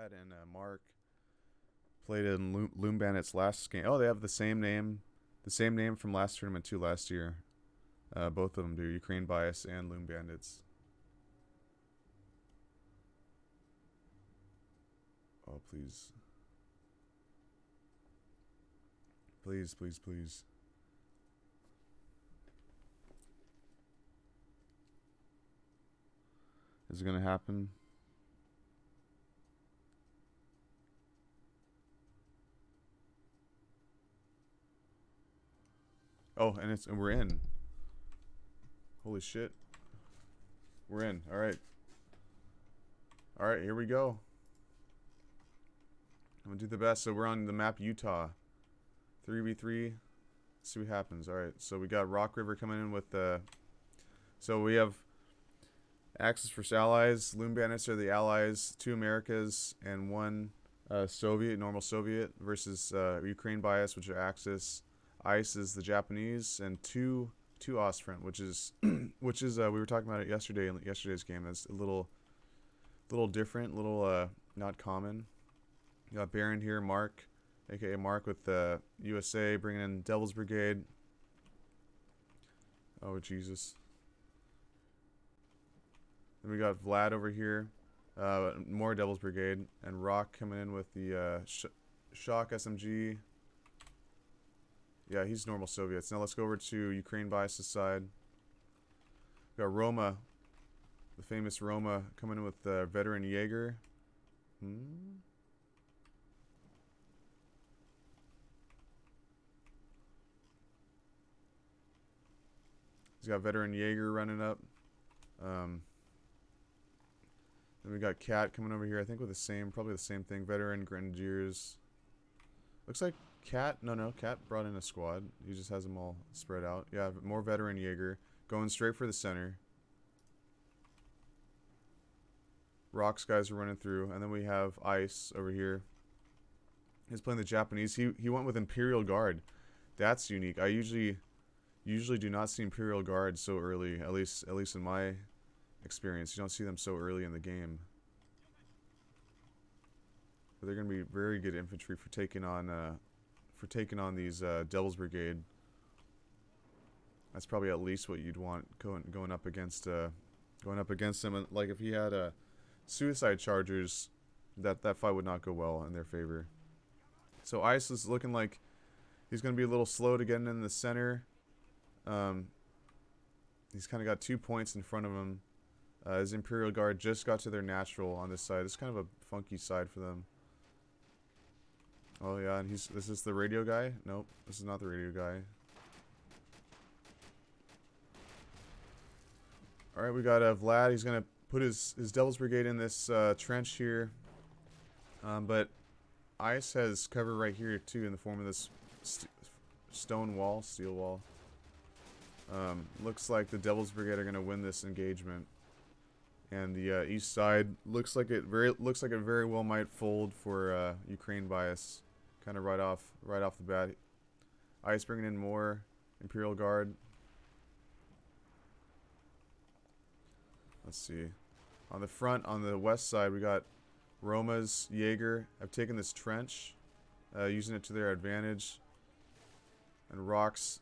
Vlad and Mark played in Loom Bandits last game. Oh, they have the same name from last tournament too. Last year, both of them do. Ukraine Bias and Loom Bandits. Oh, please. Please, please, please. Is it gonna happen? Oh, and we're in. Holy shit. We're in. All right. All right, here we go. I'm gonna do the best. So we're on the map Utah. 3v3. See what happens. All right. So we got Rock River coming in with the. So we have Axis for allies. Loom Bandits are the allies. 2 Americas and 1 Soviet, normal Soviet, versus Ukraine Bias, which are Axis. ICE is the Japanese, and two Ostfront, which is we were talking about it yesterday in yesterday's game. That's a little different, not common. You got Baron here, Mark, aka Mark with the USA, bringing in Devil's Brigade. Oh Jesus. Then we got Vlad over here, more Devil's Brigade, and Rock coming in with the Shock SMG. Yeah, he's normal Soviets. Now let's go over to Ukraine Bias's side. We got Roma, the famous Roma, coming in with the veteran Jaeger. He's got veteran Jaeger running up. Then we got Cat coming over here, I think with probably the same thing. Veteran Grenadiers. Looks like Cat brought in a squad. He just has them all spread out. Yeah, more veteran Jaeger. Going straight for the center. Rock's guys are running through. And then we have Ice over here. He's playing the Japanese. He went with Imperial Guard. That's unique. I usually do not see Imperial Guard so early, at least in my experience. You don't see them so early in the game. But they're going to be very good infantry for taking on these Devil's Brigade. That's probably at least what you'd want going up against them. And like if he had suicide chargers, that fight would not go well in their favor. So Ice is looking like he's going to be a little slow to get in the center. He's kind of got 2 points in front of him. His Imperial Guard just got to their natural on this side. It's kind of a funky side for them. Oh yeah, and this is the radio guy? Nope, this is not the radio guy. Alright, we got Vlad. He's going to put his Devil's Brigade in this trench here. But Ice has cover right here too in the form of this steel wall. Looks like the Devil's Brigade are going to win this engagement. And the east side looks like it very well might fold for Ukraine Bias, kind of right off the bat. Ice bringing in more Imperial Guard. Let's see. On the front, on the west side, we got Roma's Jaeger. Have taken this trench, using it to their advantage. And Rock's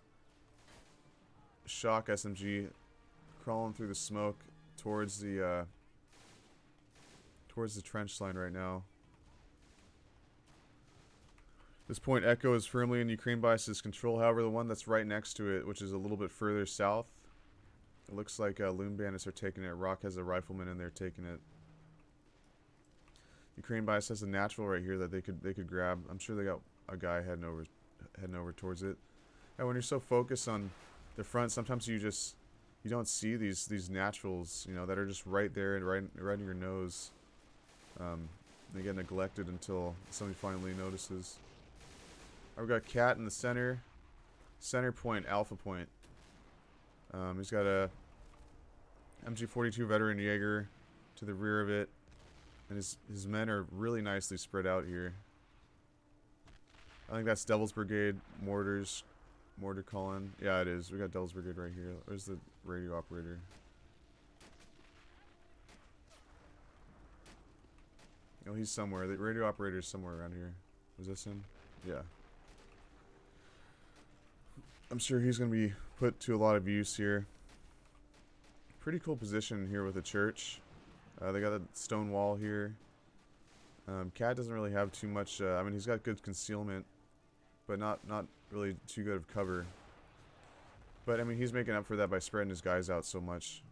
Shock SMG crawling through the smoke towards the trench line right now. This point Echo is firmly in Ukraine Bias's control. However, the one that's right next to it, which is a little bit further south, it looks like Loom Bandits are taking it. Rock has a rifleman in there taking it. Ukraine Bias has a natural right here that they could grab. I'm sure they got a guy heading over towards it. And when you're so focused on the front, sometimes you don't see these naturals, that are just right there and right in your nose. They get neglected until somebody finally notices. We've got Cat in the center point, Alpha Point. He's got a MG42 veteran Jaeger to the rear of it, and his men are really nicely spread out here. I think that's Devil's Brigade mortar calling. Yeah, it is. We got Devil's Brigade right here. Where's the radio operator? Oh, he's somewhere. The radio operator's somewhere around here. Was this him? Yeah. I'm sure he's going to be put to a lot of use here. Pretty cool position here with the church. They got a stone wall here. Cat doesn't really have too much. I mean, he's got good concealment, but not really too good of cover. But I mean, he's making up for that by spreading his guys out so much.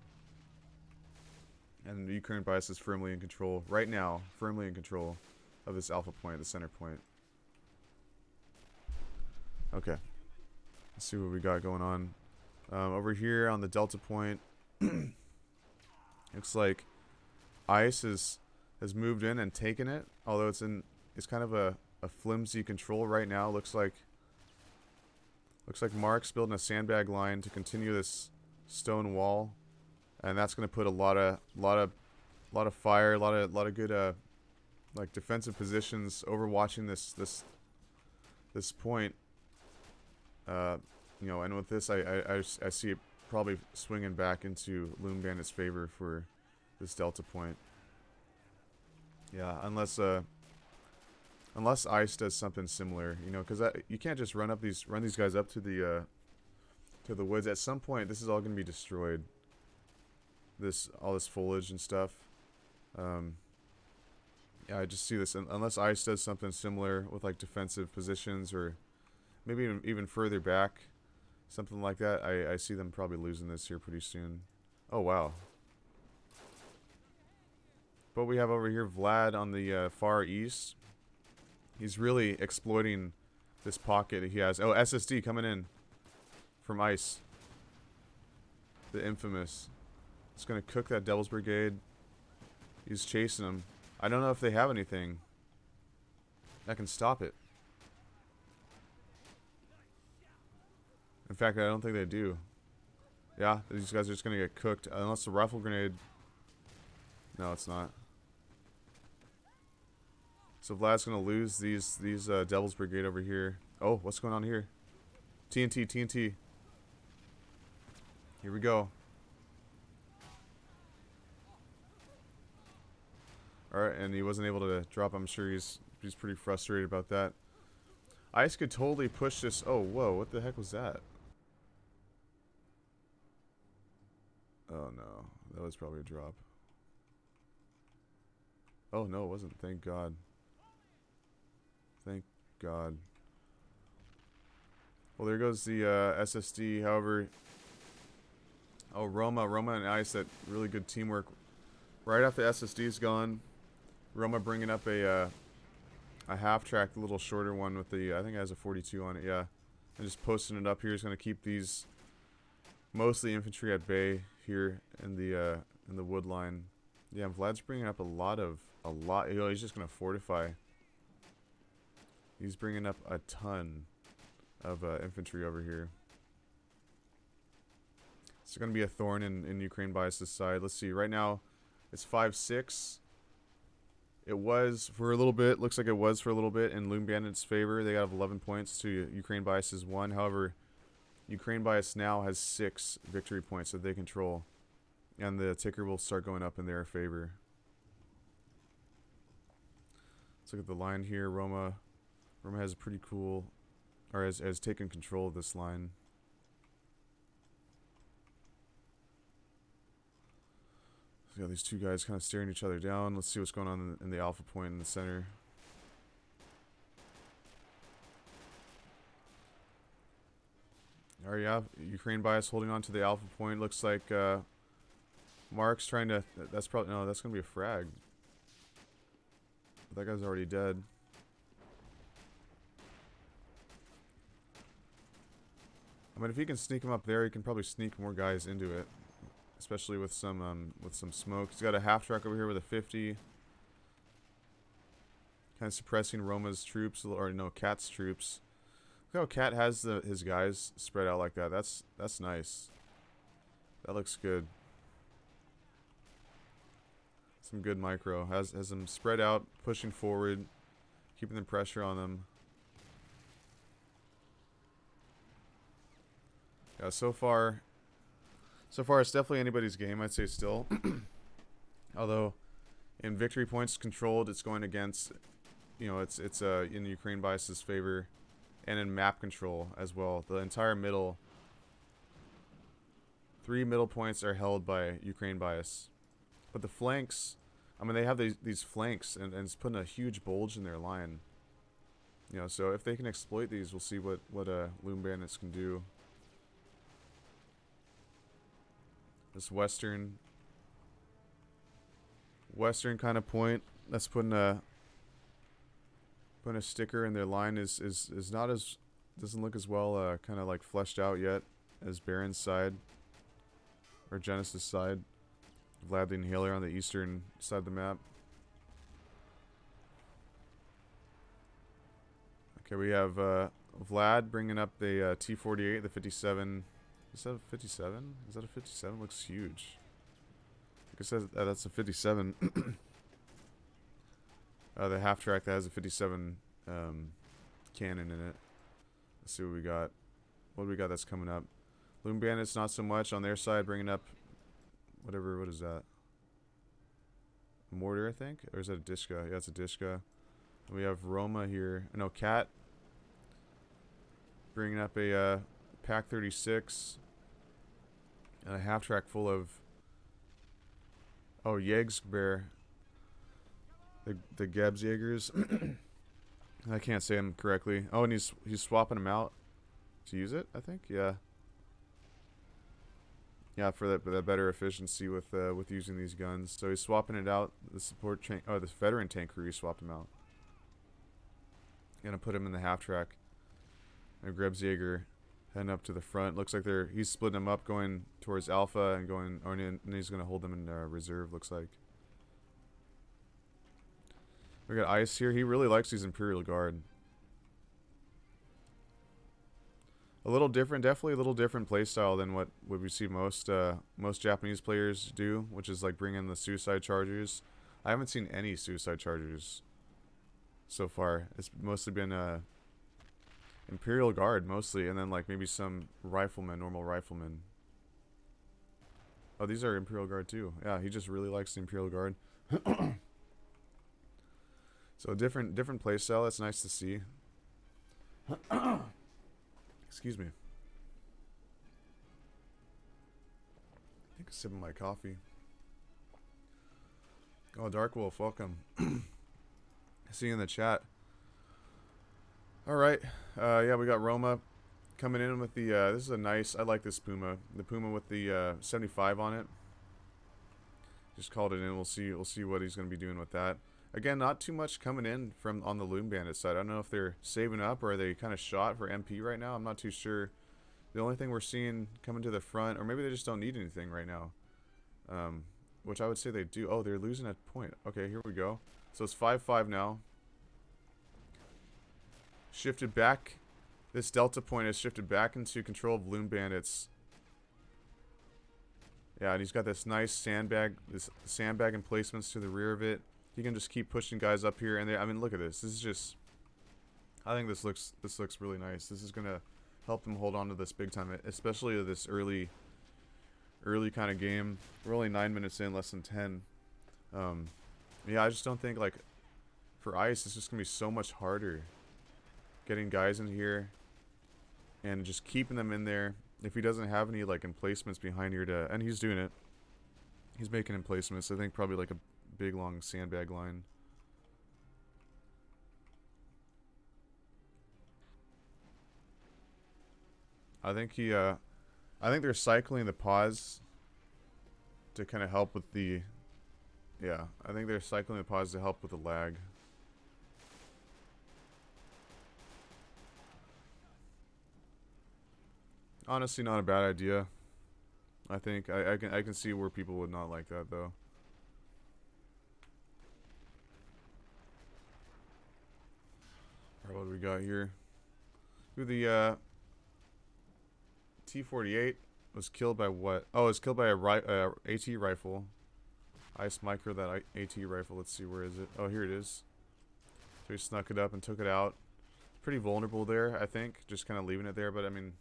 And the Ukraine bias is firmly in control right now, firmly in control of this alpha point, the center point. Okay, let's see what we got going on over here on the delta point. Looks like ICE has moved in and taken it, although it's kind of a flimsy control right now. Looks like Mark's building a sandbag line to continue this stone wall, and that's going to put a lot of fire, a lot of good like defensive positions overwatching this point. You know, and with this, I see it probably swinging back into Loom Bandits' favor for this delta point. Yeah, unless ICE does something similar, you know, because you can't just run these guys up to the woods. At some point, this is all going to be destroyed. All this foliage and stuff. Yeah, I just see this. Unless ICE does something similar with like defensive positions or maybe even further back, something like that, I see them probably losing this here pretty soon. Oh wow. But we have over here Vlad on the far east. He's really exploiting this pocket he has. Oh, SSD coming in from ICE. The infamous. It's going to cook that Devil's Brigade. He's chasing him. I don't know if they have anything that can stop it. In fact, I don't think they do. Yeah, these guys are just going to get cooked. Unless the rifle grenade... No, it's not. So Vlad's going to lose these Devil's Brigade over here. Oh, what's going on here? TNT, TNT. Here we go. Alright, and he wasn't able to drop. I'm sure he's pretty frustrated about that. ICE could totally push this. Oh, whoa, what the heck was that? Oh no, that was probably a drop. Oh no, it wasn't. Thank God. Thank God. Well, there goes the SSD. However, oh, Roma and ICE, that really good teamwork. Right after the SSD's gone, Roma bringing up a half-track, a little shorter one with the, I think it has a 42 on it, yeah. And just posting it up here is going to keep these, mostly infantry at bay here in the wood line. Yeah, and Vlad's bringing up a lot, you know, he's just going to fortify. He's bringing up a ton of infantry over here. It's going to be a thorn in Ukraine bias's side. Let's see, right now it's 5-6. It was for a little bit. Looks like it was for a little bit in Loom Bandits' favor. They got 11 points to Ukraine bias's 1. However, Ukraine bias now has 6 victory points that they control, and the ticker will start going up in their favor. Let's look at the line here. Roma has a pretty cool, or has taken control of this line. So yeah, these two guys kind of staring each other down. Let's see what's going on in the alpha point in the center. Alright, yeah, Ukraine bias holding on to the alpha point. Looks like Mark's trying to... That's probably... No, that's going to be a frag. That guy's already dead. I mean, if he can sneak him up there, he can probably sneak more guys into it. Especially with some smoke. He's got a half-track over here with a 50. Kind of suppressing Roma's troops, or no, Cat's troops. Look how Cat has his guys spread out like that. That's nice. That looks good. Some good micro. Has them spread out, pushing forward, keeping the pressure on them. Yeah, so far it's definitely anybody's game, I'd say still. Although, in victory points controlled, it's going against, you know, it's in Ukraine bias's favor, and in map control as well. The entire middle, 3 middle points are held by Ukraine bias, but the flanks, I mean, they have these flanks, and it's putting a huge bulge in their line. You know, so if they can exploit these, we'll see what Loom Bandits can do. This western kind of point that's putting a sticker in their line is not as, doesn't look as well kind of like fleshed out yet as Baron's side or Genesis side. Vlad the Inhaler on the eastern side of the map. Okay, we have Vlad bringing up the T-48, the 57. Is that a 57? Is that a 57? Looks huge. Like I said, that's a 57. The half track that has a 57 cannon in it. Let's see what we got. What do we got that's coming up? Loom Bandits, not so much on their side, bringing up whatever. What is that? A mortar, I think? Or is that a Dishka? Yeah, it's a Dishka. We have Roma here. No, Cat. Bringing up a Pack 36. And a half track full of... Oh, Jägersbear. The Gebsjägers. I can't say them correctly. Oh, and he's swapping them out to use it, I think? Yeah. Yeah, for that better efficiency with using these guns. So he's swapping it out. The support tank, oh, the veteran tank crew, he swapped him out. Gonna put him in the half track. And Gebsjäger heading up to the front. Looks like he's splitting them up, going towards Alpha and going, and he's gonna hold them in reserve. Looks like. We got Ice here. He really likes these Imperial Guard. A little different, definitely a little different playstyle than what we see most Japanese players do, which is like bring in the Suicide Chargers. I haven't seen any Suicide Chargers so far. It's mostly been Imperial Guard mostly, and then like maybe some riflemen, normal riflemen. Oh, these are Imperial Guard too. Yeah, he just really likes the Imperial Guard. So different playstyle. That's nice to see. Excuse me. Take a sip of my coffee. Oh, Dark Wolf, welcome. See you in the chat. All right. Yeah, we got Roma coming in with the. This is a nice. I like this Puma. The Puma with the 75 on it. Just called it in. We'll see. We'll see what he's going to be doing with that. Again, not too much coming in from on the Loom Bandit side. I don't know if they're saving up or are they kind of shot for MP right now. I'm not too sure. The only thing we're seeing coming to the front, or maybe they just don't need anything right now. Which I would say they do. Oh, they're losing at point. Okay, here we go. So it's 5-5 now. Shifted back. This Delta point is shifted back into control of Loom Bandits. Yeah, and he's got this nice sandbag emplacements to the rear of it. You can just keep pushing guys up here, and I mean, look at this. This is just, I think this looks really nice. This is gonna help them hold on to this big time, especially this early kind of game. We're only 9 minutes in, less than 10. Yeah, I just don't think like for Ice, it's just gonna be so much harder getting guys in here and just keeping them in there if he doesn't have any like emplacements behind here to, and he's doing it. He's making emplacements. I think probably like a big long sandbag line. I think they're cycling the pause to kind of help with the, yeah, I think they're cycling the pause to help with the lag. Honestly, not a bad idea. I think I can see where people would not like that though. Alright, what do we got here? Who the T-48 was killed by what? Oh, it was killed by a AT rifle. Ice micro that AT rifle. Let's see, where is it? Oh, here it is. So he snuck it up and took it out. Pretty vulnerable there, I think. Just kind of leaving it there, but I mean,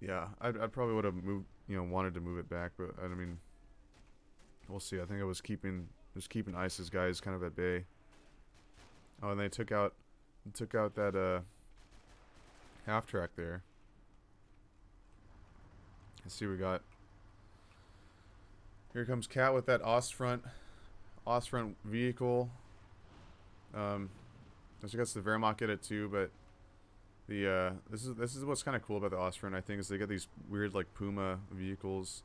yeah, I probably would have moved, you know, wanted to move it back, but I mean, We'll see. I think it was keeping Ice's guys kind of at bay. Oh, and they took out that half track there. Let's see what we got. Here comes Cat with that Ostfront vehicle. I guess the Wehrmacht get it too, but the this is what's kind of cool about the Ostfront, I think, is they got these weird like Puma vehicles.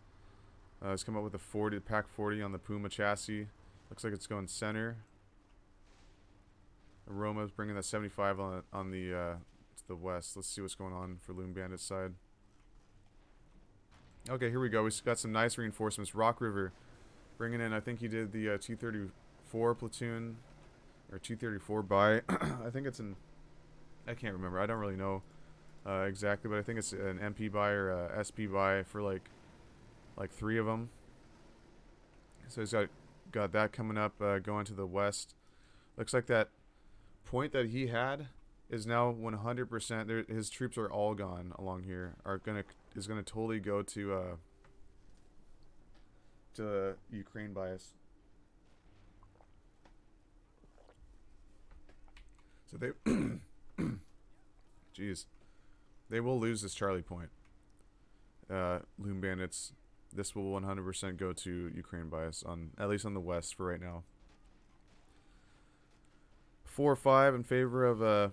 It's come up with a Pack 40 on the Puma chassis. Looks like it's going center. Aroma's bringing that 75 on the to the west. Let's see what's going on for Loom Bandits side. Okay, here we go. We got some nice reinforcements. Rock River bringing in, I think he did the 234 platoon or 234 by. I think it's an, I can't remember. I don't really know exactly, but I think it's an MP buy or a SP buy for like 3 of them. So he's got that coming up, going to the west. Looks like that point that he had is now 100%. His troops are all gone along here. Is gonna totally go to Ukraine bias. So they, jeez, they will lose this Charlie Point. Loom Bandits. This will 100% go to Ukraine bias at least on the west for right now. 4-5 in favor of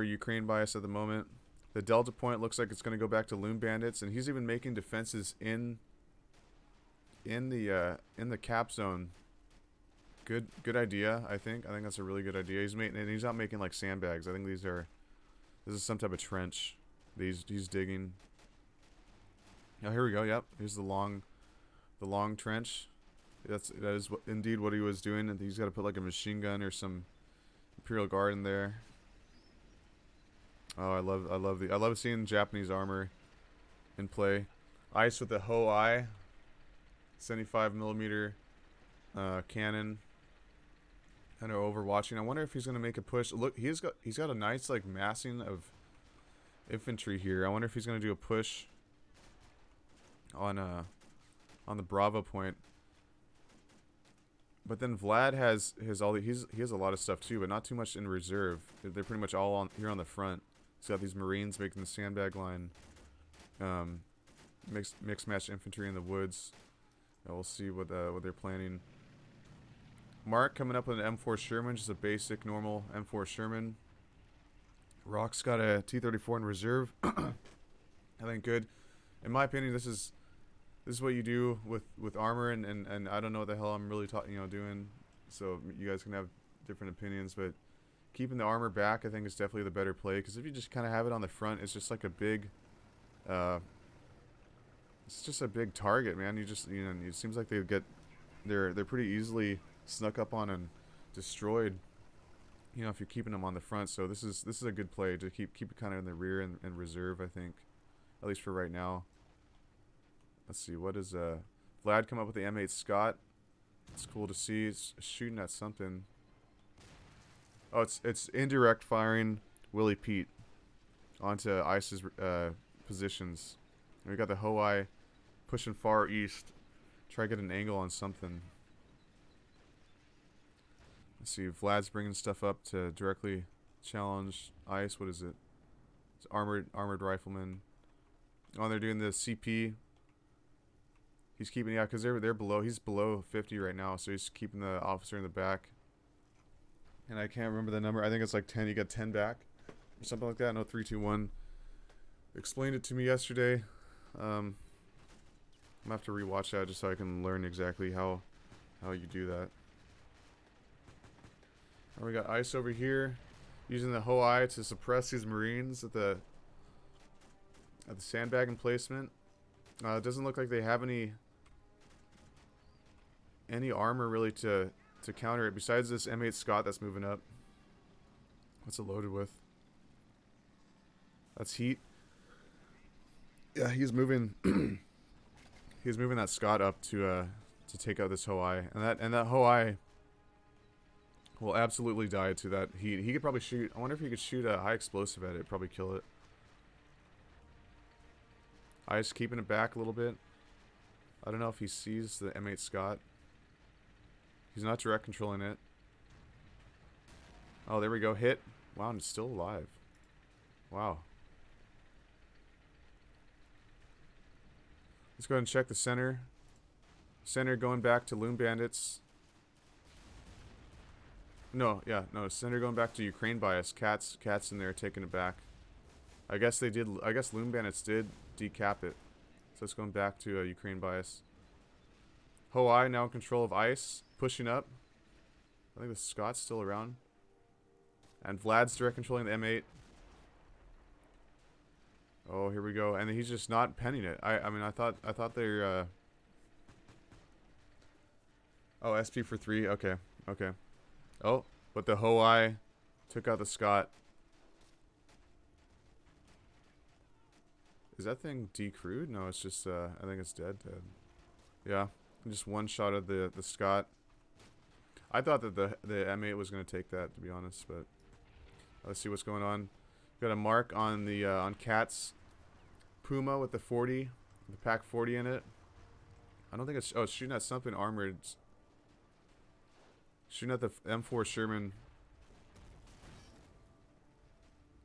Ukraine bias at the moment. The Delta Point looks like it's going to go back to Loom Bandits, and he's even making defenses in the cap zone. Good idea, I think. I think that's a really good idea. He's not making like sandbags. I think this is some type of trench. He's digging. Oh, here we go. Yep, here's the long trench. That is indeed what he was doing, and he's got to put like a machine gun or some Imperial Guard in there. Oh, I love seeing Japanese armor in play. Ice with the Ho-I 75mm cannon. Kind of overwatching. I wonder if he's gonna make a push. Look, he's got a nice like massing of infantry here. I wonder if he's gonna do a push on the Bravo point. But then Vlad has he has a lot of stuff too, but not too much in reserve. They're pretty much all here on the front. He's got these Marines making the sandbag line. Mixed match infantry in the woods. We'll see what they're planning. Mark coming up with an M4 Sherman, just a basic normal M4 Sherman. Rock's got a T-34 in reserve. I think good. In my opinion, this is what you do with armor, and I don't know what the hell I'm really doing. So you guys can have different opinions, but keeping the armor back, I think, is definitely the better play. Because if you just kind of have it on the front, it's just like a big, it's just a big target, man. It seems like they're pretty easily snuck up on and destroyed. If you're keeping them on the front. So this is a good play to keep it kind of in the rear and reserve, I think, at least for right now. Let's see, what is Vlad come up with the M8 Scott. It's cool to see. It's shooting at something. Oh, it's indirect firing Willie Pete onto Ice's positions. And we got the Ho-I pushing far east. Try to get an angle on something. Let's see, Vlad's bringing stuff up to directly challenge Ice. What is it? It's armored rifleman. Oh, they're doing the CP. He's keeping, yeah, because they're below. He's below 50 right now, so he's keeping the officer in the back. And I can't remember the number. I think it's like 10. You got 10 back or something like that. No, 3, 2, 1. Explained it to me yesterday. I'm gonna have to rewatch that just so I can learn exactly how you do that. And we got Ice over here using the Ho-I to suppress these Marines at the sandbag emplacement. It doesn't look like they have any armor really to counter it besides this M8 Scott that's moving up. What's it loaded with? That's heat. Yeah, he's moving. He's moving that Scott up to take out this Ho-I, and that Ho-I will absolutely die to that heat. He could probably shoot. I wonder if he could shoot a high explosive at it. Probably kill it. Ice keeping it back a little bit. I don't know if he sees the M8 Scott. He's not direct controlling it. Oh, there we go. Hit. Wow, and it's still alive. Wow. Let's go ahead and check the center. Center going back to Loom Bandits. No, yeah, no. Center going back to Ukraine bias. Cats in there taking it back. I guess they did. I guess Loom Bandits did decap it. So it's going back to Ukraine bias. Hoai now in control of ice. Pushing up. I think the Scott's still around. And Vlad's direct controlling the M8. Oh, here we go. And he's just not penning it. I mean, I thought they're oh, SP for 3. Okay. Okay. Oh, but the Hoai took out the Scott. Is that thing decrewed? No, it's just I think it's dead. Yeah. Just one shot of the Scott. I thought that the M8 was going to take that, to be honest, but let's see what's going on. Got a mark on the on Cat's Puma with the 40, the pack 40 in it. I don't think it's it's shooting at something armored. It's shooting at the M4 Sherman.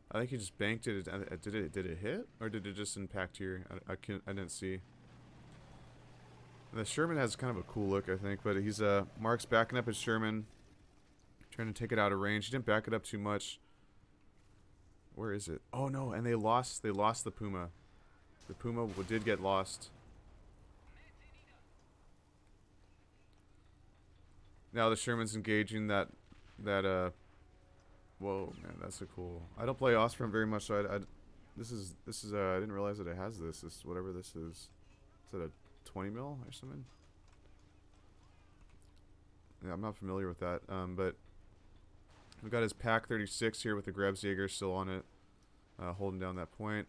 I think he just banked it. Did it hit, or did it just impact here? I didn't see. The Sherman has kind of a cool look, I think, but he's Mark's backing up his Sherman, trying to take it out of range. He didn't back it up too much. Where is it? Oh no, and they lost the Puma. The Puma did get lost. Now the Sherman's engaging that whoa, man, that's a cool. I don't play Osprey very much, so this is I didn't realize that it has this. This whatever this is. Is that a 20 mil or something? Yeah, I'm not familiar with that. But we've got his pack 36 here with the Grebsjäger still on it, holding down that point.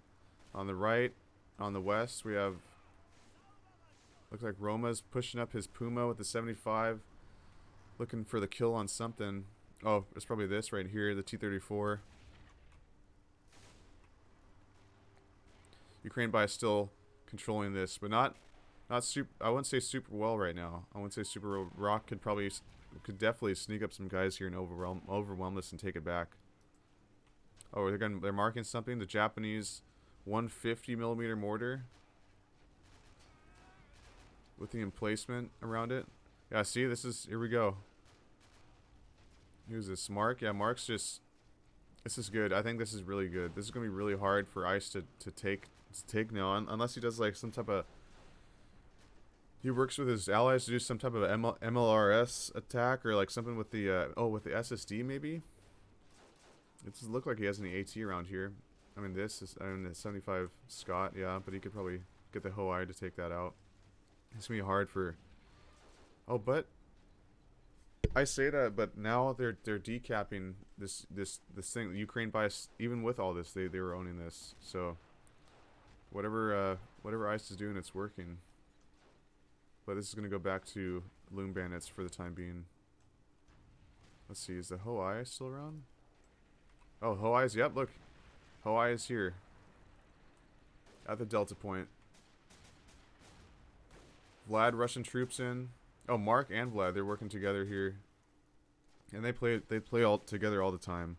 On the right, on the west, we have, looks like Roma's pushing up his Puma with the 75, looking for the kill on something. Oh, it's probably this right here, the T-34. Ukraine by still controlling this, but not super. I wouldn't say super well right now. I wouldn't say super well. Rock could definitely sneak up some guys here and overwhelm this and take it back. Oh, they're marking something. The Japanese 150 millimeter mortar with the emplacement around it. Yeah, see, here we go. Who's this? Mark? Yeah, Mark's just. This is good. I think this is really good. This is gonna be really hard for Ice to take now, unless he does like some type of. He works with his allies to do some type of MLRS attack or like something with the with the SSD maybe. It doesn't look like he has any AT around here. I mean the 75 Scott, yeah, but he could probably get the Hoai to take that out. It's gonna be hard for. Oh, but I say that, but now they're decapping this thing. The Ukraine bias, even with all this, they were owning this. So whatever Ice is doing, it's working. But this is going to go back to Loom Bandits for the time being. Let's see, is the Hoai still around? Oh, Hoai's, yep, look. Hoai is here. At the Delta Point. Vlad rushing troops in. Oh, Mark and Vlad, they're working together here. And they play all together all the time.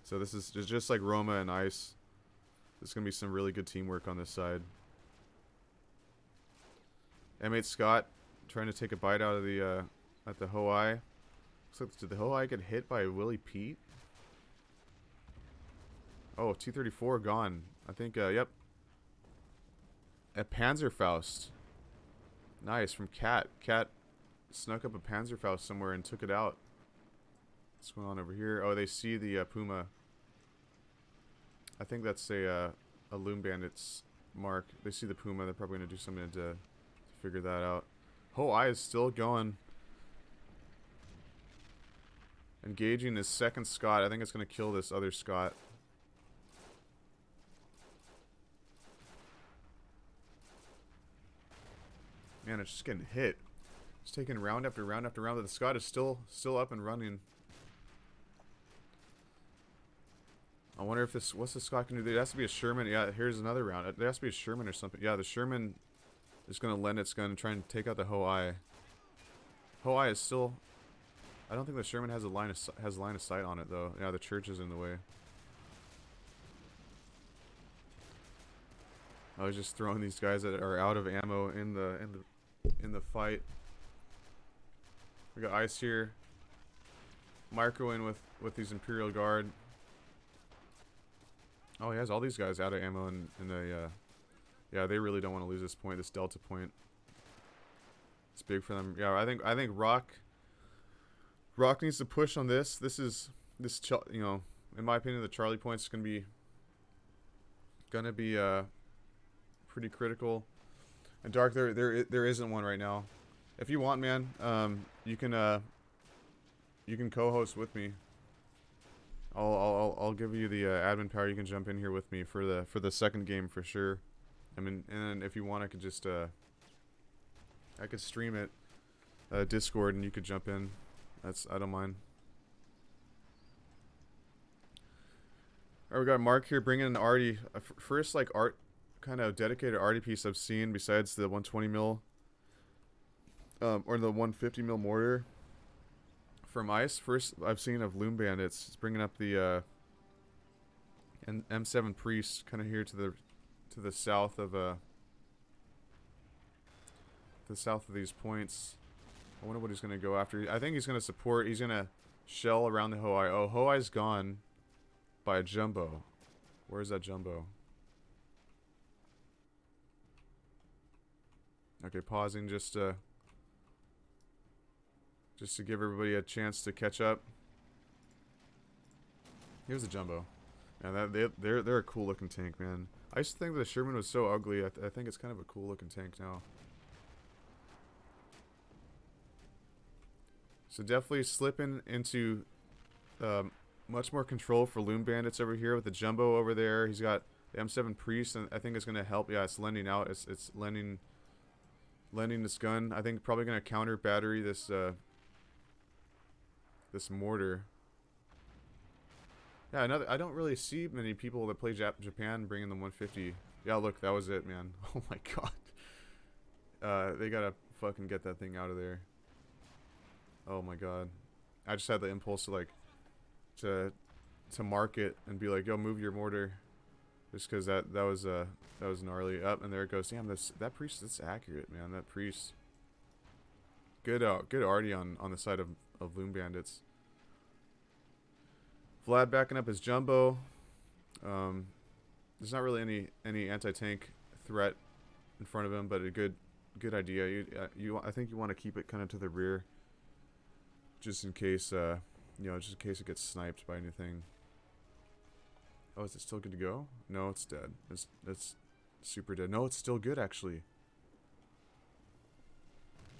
So this is just like Roma and Ice. There's going to be some really good teamwork on this side. M8 Scott trying to take a bite out of the at the Hoai. So did the Hoai get hit by Willie Pete? Oh, T-34 gone. I think yep. A Panzerfaust. Nice, from Cat. Cat snuck up a Panzerfaust somewhere and took it out. What's going on over here? Oh, they see the Puma. I think that's a Loom Bandits mark. They see the Puma. They're probably going to do something to figure that out. Hoai is still going. Engaging his second Scott. I think it's going to kill this other Scott. Man, it's just getting hit. It's taking round after round after round. But the Scott is still up and running. I wonder if this. What's the Scott can do? There has to be a Sherman. Yeah, here's another round. There has to be a Sherman or something. Yeah, the Sherman It's gonna lend its gun and try and take out the Ho-I. Ho-I is still. I don't think the Sherman has line of sight on it though. Yeah, the church is in the way. I was just throwing these guys that are out of ammo in the fight. We got ice here. Micro in with these Imperial Guard. Oh, he has all these guys out of ammo in the yeah, they really don't want to lose this point, this Delta point. It's big for them. Yeah, I think Rock needs to push on this. This you know, in my opinion, the Charlie point's gonna be pretty critical. And Dark, there isn't one right now. If you want, man, you can co-host with me. I'll give you the admin power. You can jump in here with me for the second game for sure. I mean, and if you want, I could just I could stream it, Discord, and you could jump in. I don't mind. All right, we got Mark here bringing an arty, first like art, kind of dedicated arty piece I've seen besides the 120 mil, or the 150 mil mortar. From ice, first I've seen of Loom Bandits. It's bringing up the M7 Priest, kind of here to the south of these points. I wonder what he's gonna go after. I think he's gonna support. He's gonna shell around the Ho-I. Oh, Ho-I's gone by a jumbo. Where's that jumbo? Okay, pausing just to give everybody a chance to catch up. Here's a jumbo. Yeah, they're a cool looking tank, man. I used to think the Sherman was so ugly. I think it's kind of a cool looking tank now. So definitely slipping into much more control for Loom Bandits over here with the jumbo over there. He's got the M7 Priest, and I think it's going to help. Yeah, it's lending out. It's lending this gun. I think probably going to counter battery this this mortar. Yeah, I don't really see many people that play Japan bringing the 150. Yeah, look, that was it, man. Oh my god. They gotta fucking get that thing out of there. Oh my god. I just had the impulse to like to mark it and be like, yo, move your mortar, just because that was gnarly. Up, and there it goes. Damn, that priest, that's accurate, man. That priest. Good arty on the side of Loom Bandits. Vlad backing up his jumbo. There's not really any anti-tank threat in front of him, but a good idea. I think you want to keep it kind of to the rear, just in case just in case it gets sniped by anything. Oh, is it still good to go? No, it's dead. It's super dead. No, it's still good actually.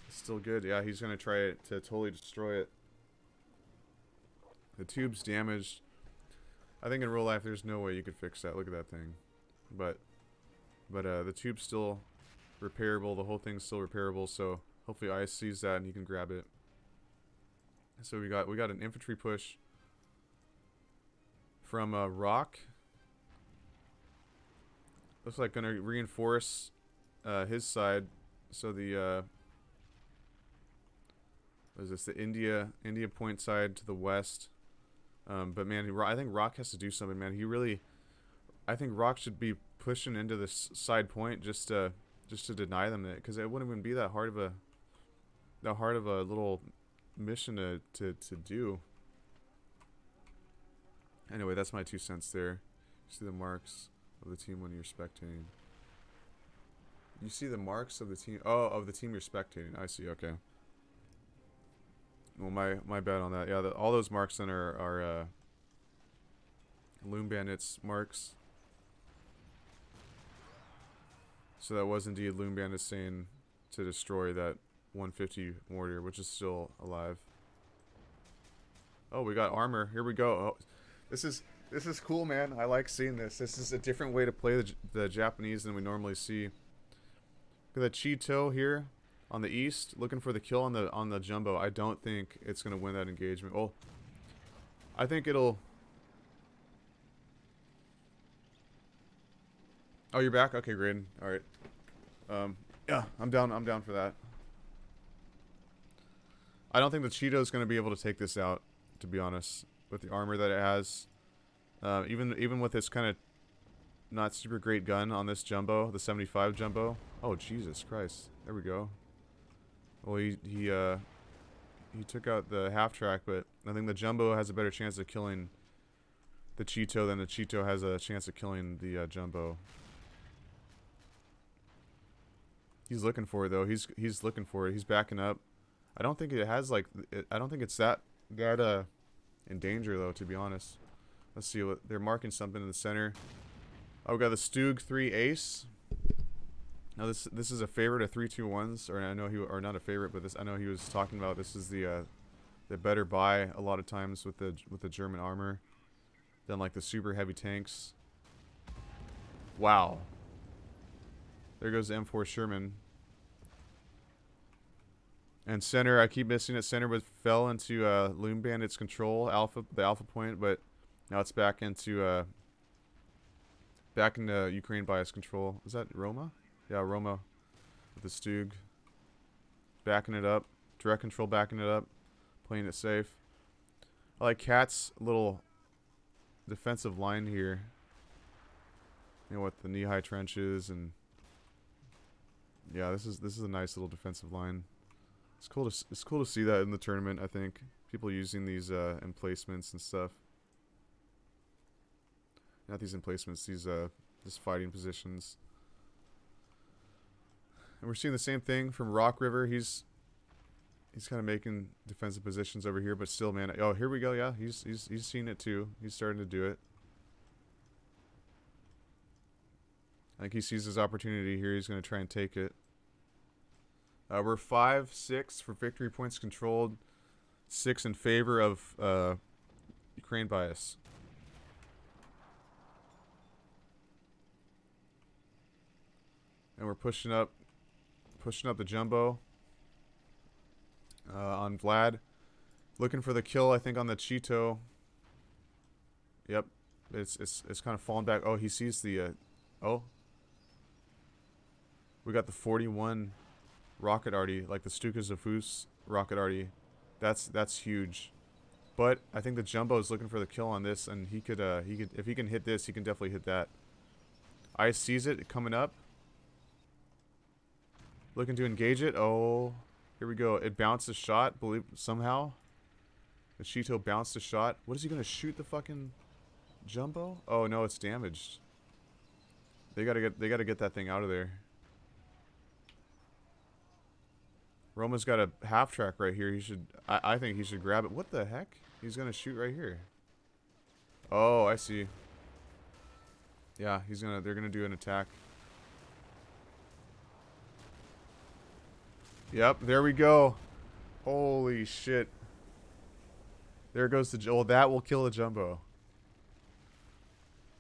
It's still good. Yeah, he's gonna try to totally destroy it. The tube's damaged. I think in real life there's no way you could fix that. Look at that thing. But the tube's still repairable. The whole thing's still repairable. So hopefully Ice sees that and he can grab it. So we got an infantry push from Rock. Looks like gonna reinforce his side. So the what is this? The India point side to the west. But man, I think Rock has to do something, man. I think Rock should be pushing into this side point just to deny them that, because it wouldn't even be that hard of a little mission to do. Anyway, that's my 2 cents there. You see the marks of the team when you're spectating. You see the marks of the team. Oh, of the team you're spectating. I see. Okay. Well, my bad on that. Yeah, all those marks then are Loom Bandits marks. So that was indeed Loom Bandits saying to destroy that 150 mortar, which is still alive. Oh, we got armor. Here we go. Oh, this is cool, man. I like seeing this. This is a different way to play the Japanese than we normally see. Look at that Cheeto here on the east, looking for the kill on the jumbo. I don't think it's gonna win that engagement. Oh, I think it'll. Oh, you're back. Okay, Graydon. All right. Yeah, I'm down. I'm down for that. I don't think the Cheeto's going to be able to take this out, to be honest, with the armor that it has. Even with this kind of not super great gun on this jumbo, the 75 jumbo. Oh Jesus Christ! There we go. Well, he took out the half track, but I think the jumbo has a better chance of killing the Cheeto than the Cheeto has a chance of killing the jumbo. He's looking for it though. He's looking for it. He's backing up. I don't think it has like. I don't think it's that in danger though. To be honest, let's see what they're marking something in the center. Oh, we got the Stug 3 Ace. Now this is a favorite of 321s, or I know he or not a favorite, but this I know he was talking about. This is the better buy a lot of times with the German armor than like the super heavy tanks. Wow. There goes the M4 Sherman. And center, I keep missing it. Center but fell into Loom Bandits control, the alpha point, but now it's back into Ukraine bias control. Is that Roma? Yeah, Roma with the Stug. Backing it up. Direct control backing it up. Playing it safe. I like Cat's little defensive line here. You know, with the knee-high trenches and yeah, this is a nice little defensive line. It's cool to see that in the tournament, I think. People using these emplacements and stuff. Not these emplacements, these just fighting positions. And we're seeing the same thing from Rock River. He's kind of making defensive positions over here, but still, man. Oh, here we go. Yeah, he's seen it too. He's starting to do it. I think he sees his opportunity here. He's going to try and take it. We're 5-6 for victory points controlled. 6 in favor of Ukraine bias. And we're pushing up the jumbo on Vlad. Looking for the kill, I think, on the Cheeto. Yep, it's kind of falling back. Oh, he sees the oh. We got the 41 rocket arty, like the Stuka Zafus rocket arty. That's huge. But I think the jumbo is looking for the kill on this, and he could if he can hit this, he can definitely hit that. Ice sees it coming up. Looking to engage it. Oh, here we go. It bounced a shot, believe somehow. The Cheeto bounced a shot. What is he gonna shoot the fucking jumbo? Oh no, it's damaged. They gotta get that thing out of there. Roma's got a half track right here. He should. I think he should grab it. What the heck? He's gonna shoot right here. Oh, I see. Yeah, they're gonna do an attack. Yep, there we go. Holy shit. There goes the... Oh, that will kill the jumbo.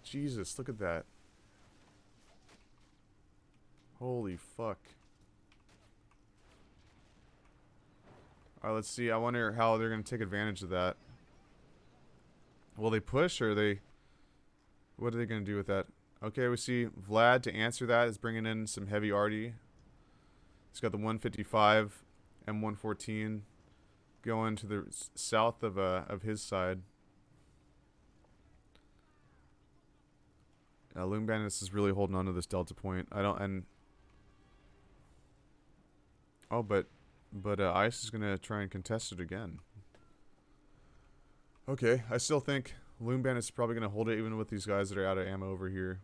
Jesus, look at that. Holy fuck. Alright, let's see. I wonder how they're going to take advantage of that. Will they push, or what are they going to do with that? Okay, we see Vlad, to answer that, is bringing in some heavy arty. He's got the 155 M114 going to the south of his side. Loom Bandits is really holding on to this delta point. Oh, but Ice is gonna try and contest it again. Okay, I still think Loom Bandits is probably gonna hold it even with these guys that are out of ammo over here,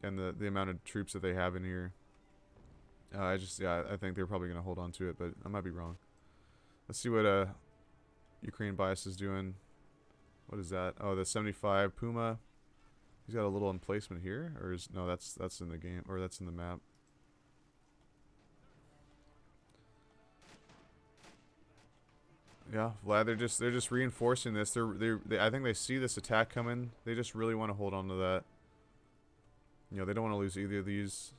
and the amount of troops that they have in here. I think they're probably gonna hold on to it, but I might be wrong. Let's see what Ukraine bias is doing. What is that? Oh, the 75 Puma. He's got a little emplacement here, or no? That's in the game, or that's in the map. Yeah, Vlad. They're just reinforcing this. I think they see this attack coming. They just really want to hold on to that. You know, they don't want to lose either of these,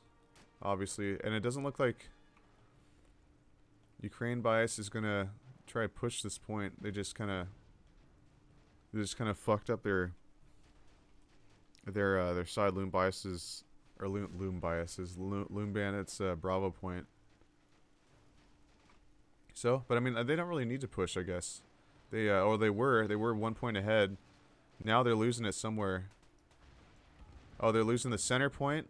obviously. And it doesn't look like Ukraine bias is gonna try to push this point. They just kind of fucked up their side. Loom bias's or Loom Biases, Loom Bandits, Bravo Point. So, but I mean, they don't really need to push, I guess. They were 1 point ahead. Now they're losing it somewhere. Oh, they're losing the center point.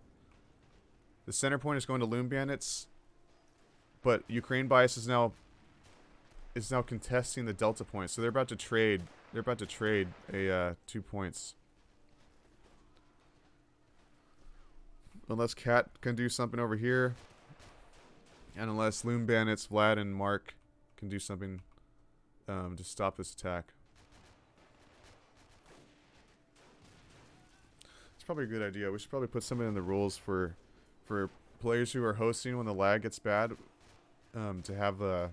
The center point is going to Loom Bandits, but Ukraine Bias is now contesting the Delta point. So they're about to trade. They're about to trade a 2 points. Unless Cat can do something over here, and unless Loom Bandits, Vlad, and Mark can do something to stop this attack. It's probably a good idea. We should probably put something in the rules for players who are hosting when the lag gets bad, to have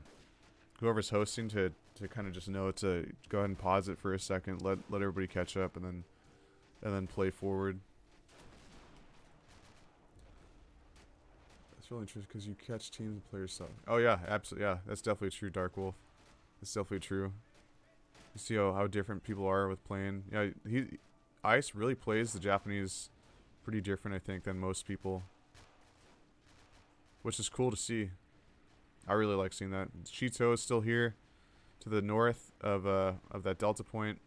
whoever's hosting to kind of just know to go ahead and pause it for a second, let everybody catch up, and then play forward. It's really interesting because you catch teams and players stuff. Oh yeah, absolutely, yeah, that's definitely true, Dark Wolf. It's definitely true. You see how different people are with playing. Yeah, Ice really plays the Japanese pretty different, I think, than most people, which is cool to see. I really like seeing that. Cheeto is still here to the north of that Delta point.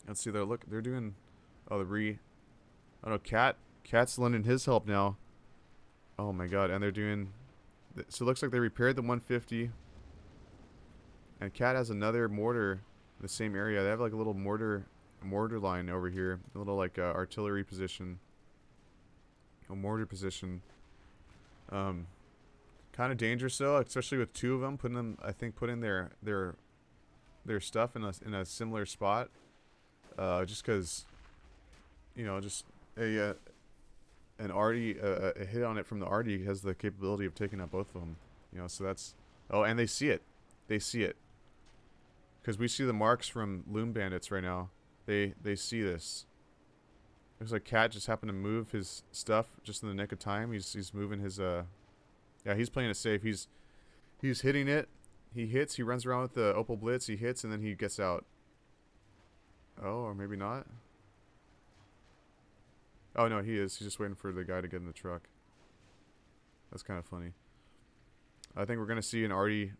Let's see, they're doing, oh, no, Cat's lending his help now. Oh my god, and they're doing, so it looks like they repaired the 150, and Cat has another mortar in the same area. They have like a little mortar line over here, a little like artillery position, a mortar position. Kind of dangerous though, especially with two of them. Putting their stuff in a similar spot, just because, you know, just an arty, a hit on it from the arty has the capability of taking out both of them. You know, so that's, oh, and they see it, because we see the marks from Loom Bandits right now. They see this. Looks like Cat just happened to move his stuff just in the nick of time. He's moving his yeah, he's playing it safe. He's hitting it. He hits. He runs around with the Opal Blitz. He hits and then he gets out. Oh, or maybe not. Oh no, he is. He's just waiting for the guy to get in the truck. That's kind of funny. I think we're gonna see an arty.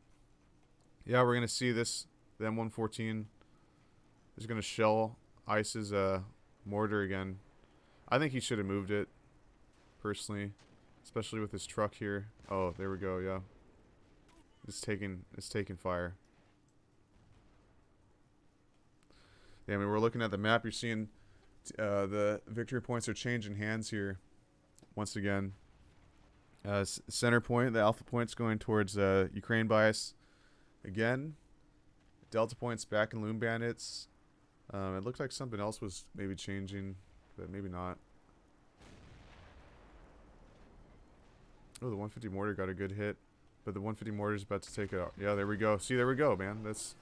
Yeah, we're gonna see this. The M114 is gonna shell Ice's mortar again. I think he should have moved it, personally, especially with his truck here. Oh, there we go. Yeah, it's taking fire. Yeah, I mean, we're looking at the map. You're seeing the victory points are changing hands here once again. Center point, the alpha point's going towards Ukraine Bias again. Delta point's back in Loom Bandits. It looked like something else was maybe changing, but maybe not. Oh, the 150 mortar got a good hit, but the 150 mortar is about to take it out. Yeah, there we go. See, there we go, man. That's,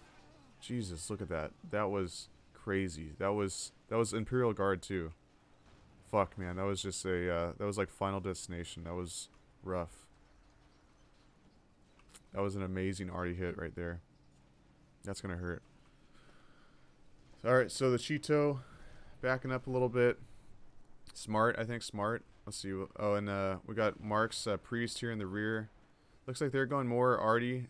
Jesus, look at that. That was crazy. That was Imperial Guard too. Fuck, man. That was just a that was like Final Destination. That was rough. That was an amazing arty hit right there. That's gonna hurt. All right, so the Cheeto backing up a little bit. Smart, I think smart. Let's see. Oh, and we got Mark's Priest here in the rear. Looks like they're going more arty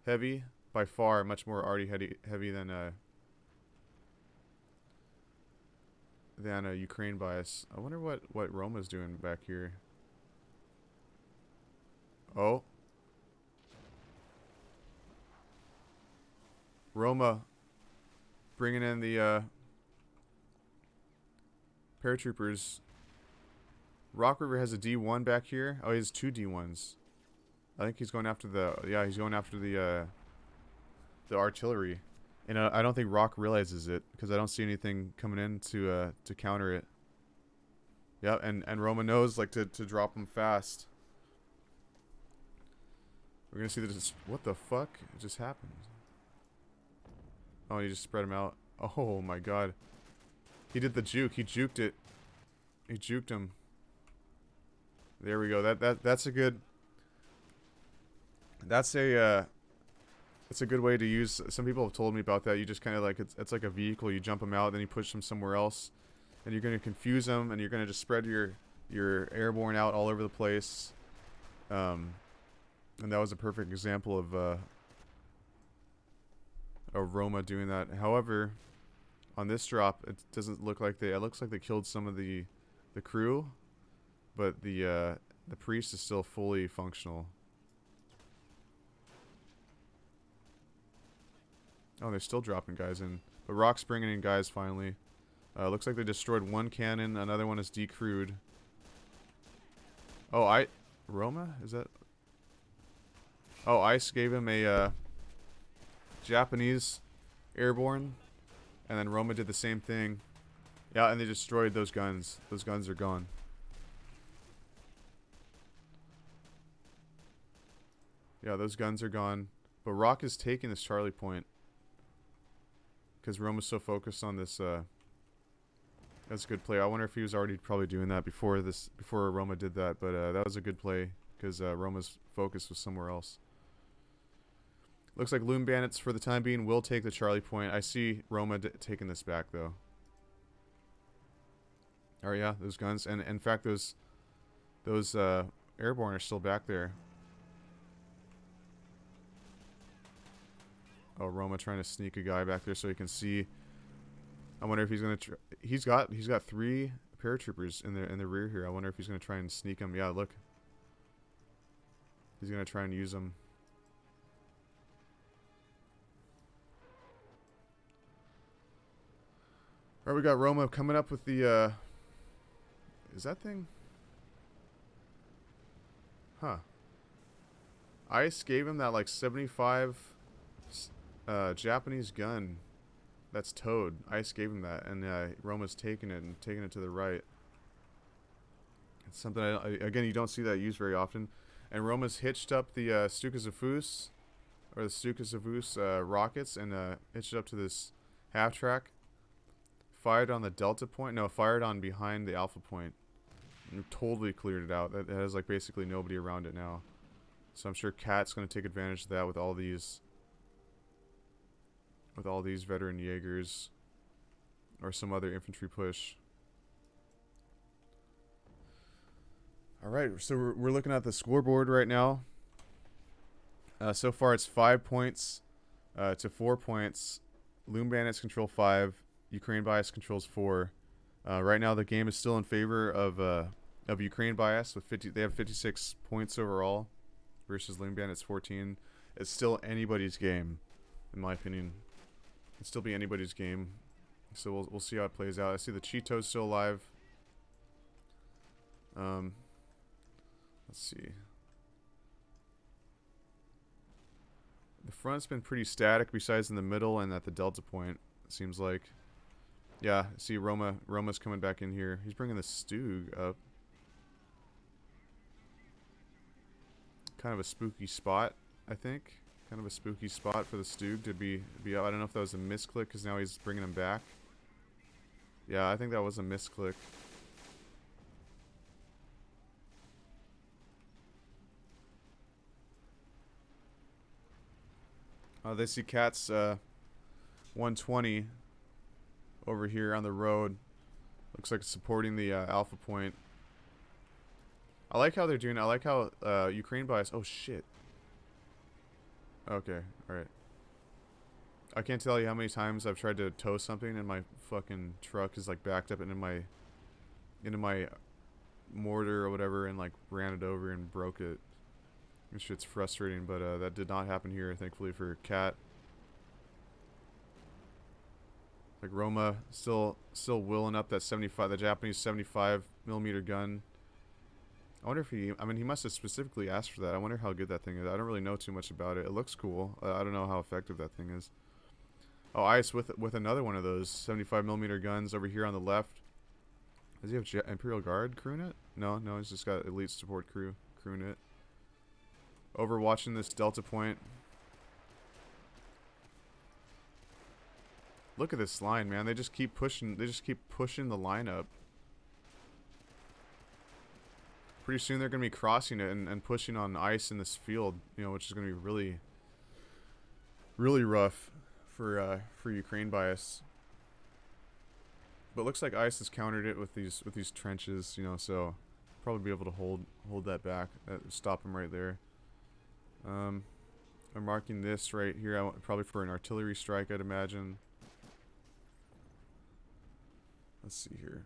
heavy, by far, much more arty heavy than Ukraine Bias. I wonder what Roma's doing back here. Oh, Roma bringing in the paratroopers. Rock River has a D1 back here. Oh, he has two D1s. I think he's going after the, yeah, he's going after the artillery. And I don't think Rock realizes it, because I don't see anything coming in to counter it. Yeah, and Roma knows, like, to drop him fast. We're gonna see this. What the fuck just happened? Oh, he just spread him out. Oh my god. He did the juke. He juked it. He juked him. There we go. That's a good. That's a good way to use. Some people have told me about that. You just kind of like, it's like a vehicle. You jump them out, then you push them somewhere else, and you're gonna confuse them, and you're gonna just spread your you're airborne out all over the place. And that was a perfect example of Roma doing that. However, on this drop, it doesn't look like it looks like they killed some of the crew, but the priest is still fully functional. Oh, they're still dropping guys in. But Rock's bringing in guys finally. Looks like they destroyed one cannon. Another one is decrewed. Oh, Roma? Is that... Oh, Ice gave him a Japanese airborne. And then Roma did the same thing. Yeah, and they destroyed those guns. Those guns are gone. Yeah, those guns are gone. But Rock is taking this Charlie point. Because Roma's so focused on this, that's a good play. I wonder if he was already probably doing that before Roma did that. But that was a good play because Roma's focus was somewhere else. Looks like Loom Bandits for the time being will take the Charlie point. I see Roma taking this back though. Oh yeah, those guns, and in fact those airborne are still back there. Oh, Roma trying to sneak a guy back there so he can see. I wonder if he's gonna. He's got 3 paratroopers in the rear here. I wonder if he's gonna try and sneak them. Yeah, look. He's gonna try and use them. All right, we got Roma coming up with the. Is that thing? Huh. Ice gave him that like 75 Japanese gun. That's towed. Ice gave him that, and Roma's taking it and taking it to the right. It's something again you don't see that used very often. And Roma's hitched up the Stuka-Zavus, or the Stuka-Zavus rockets, and hitched it up to this half track. Fired on the Delta point. No, fired on behind the Alpha point. And totally cleared it out. It has like basically nobody around it now. So I'm sure Cat's going to take advantage of that with all these veteran Jaegers or some other infantry push. Alright, so we're looking at the scoreboard right now. So far it's 5 points to 4 points. Loom Bandits control 5. Ukraine Bias controls 4. Right now the game is still in favor of Ukraine Bias with 50. They have 56 points overall versus Loom Bandits 14. It's still anybody's game, in my opinion. It'll still be anybody's game. So we'll see how it plays out. I see the Cheeto's still alive. Let's see. The front's been pretty static besides in the middle and at the Delta point, it seems like. Yeah, see Roma's coming back in here. He's bringing the Stug up. Kind of a spooky spot, I think. Kind of a spooky spot for the Stug to be out. I don't know if that was a misclick because now he's bringing him back. Yeah, I think that was a misclick. They see Cat's 120 over here on the road. Looks like it's supporting the Alpha point. I like how they're doing. I like how Ukraine Bias. Oh shit. Okay, all right. I can't tell you how many times I've tried to tow something and my fucking truck is like backed up into my mortar or whatever and like ran it over and broke it. This shit's frustrating, but that did not happen here, thankfully for Cat. Like Roma still willing up that 75, the Japanese 75mm gun. I wonder if he must have specifically asked for that. I wonder how good that thing is. I don't really know too much about it. It looks cool. I don't know how effective that thing is. Oh, Ice with another one of those 75mm guns over here on the left. Does he have Imperial Guard crewing it? No, he's just got elite support crew crewing it. Overwatching this Delta point. Look at this line, man. They just keep pushing. They just keep pushing the line up. Pretty soon they're going to be crossing it and pushing on Ice in this field, you know, which is going to be really, really rough for Ukraine Bias. But looks like Ice has countered it with these trenches, you know. So Probably be able to hold that back. Stop him right there. I'm marking this right here. I want probably for an artillery strike, I'd imagine. Let's see here.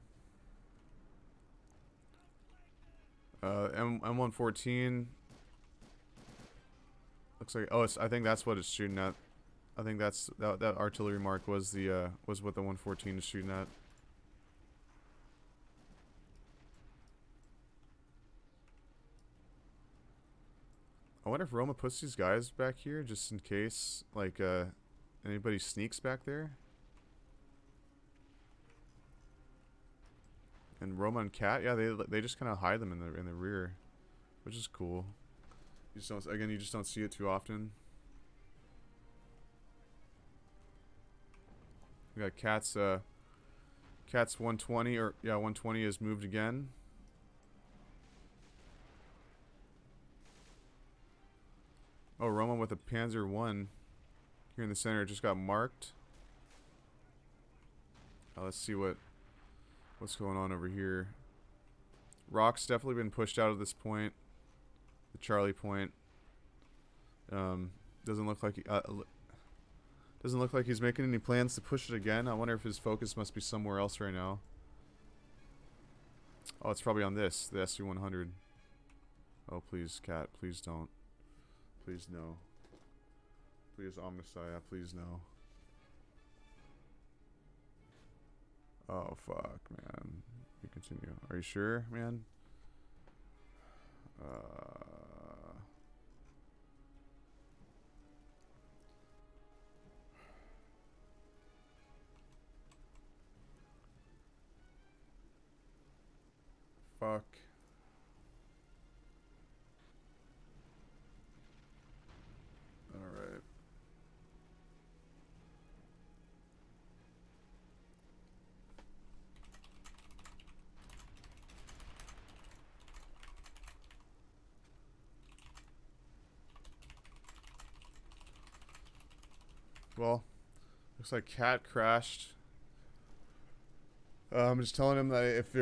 M114. Looks like, oh, I think that's what it's shooting at. I think that's that artillery mark was the was what the 114 is shooting at. I wonder if Roma puts these guys back here just in case, like, anybody sneaks back there. And Roma and Cat, yeah, they just kind of hide them in the rear, which is cool. You just don't, again, you just don't see it too often. We got Cat's 120, or yeah, 120 is moved again. Oh, Roma with a Panzer 1 here in the center just got marked. Let's see what's going on over here. Rock's definitely been pushed out of this point, the Charlie point. Doesn't look like he's making any plans to push it again. I wonder if his focus must be somewhere else right now. Oh, it's probably on this, the SU-100. Oh, please, Cat, please don't. Please no. Please, Omnissiah, please no. Oh, fuck, man. You continue. Are you sure, man? Fuck. Alright. Well, looks like Cat crashed. I'm just telling him that if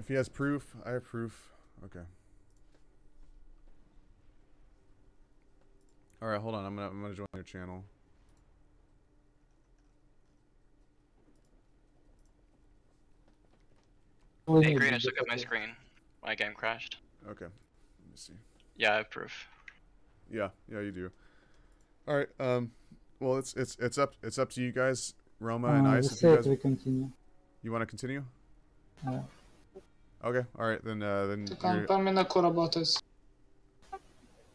he has proof, I have proof. Okay. All right, hold on. I'm gonna join your channel. Hey, Green, I just looked at my screen. My game crashed. Okay. Let me see. Yeah, I have proof. Yeah, you do. All right. Well, it's up to you guys, Roma and Ice. If you guys continue. You want to continue? Yeah. Okay. All right. Then Там Минако работает.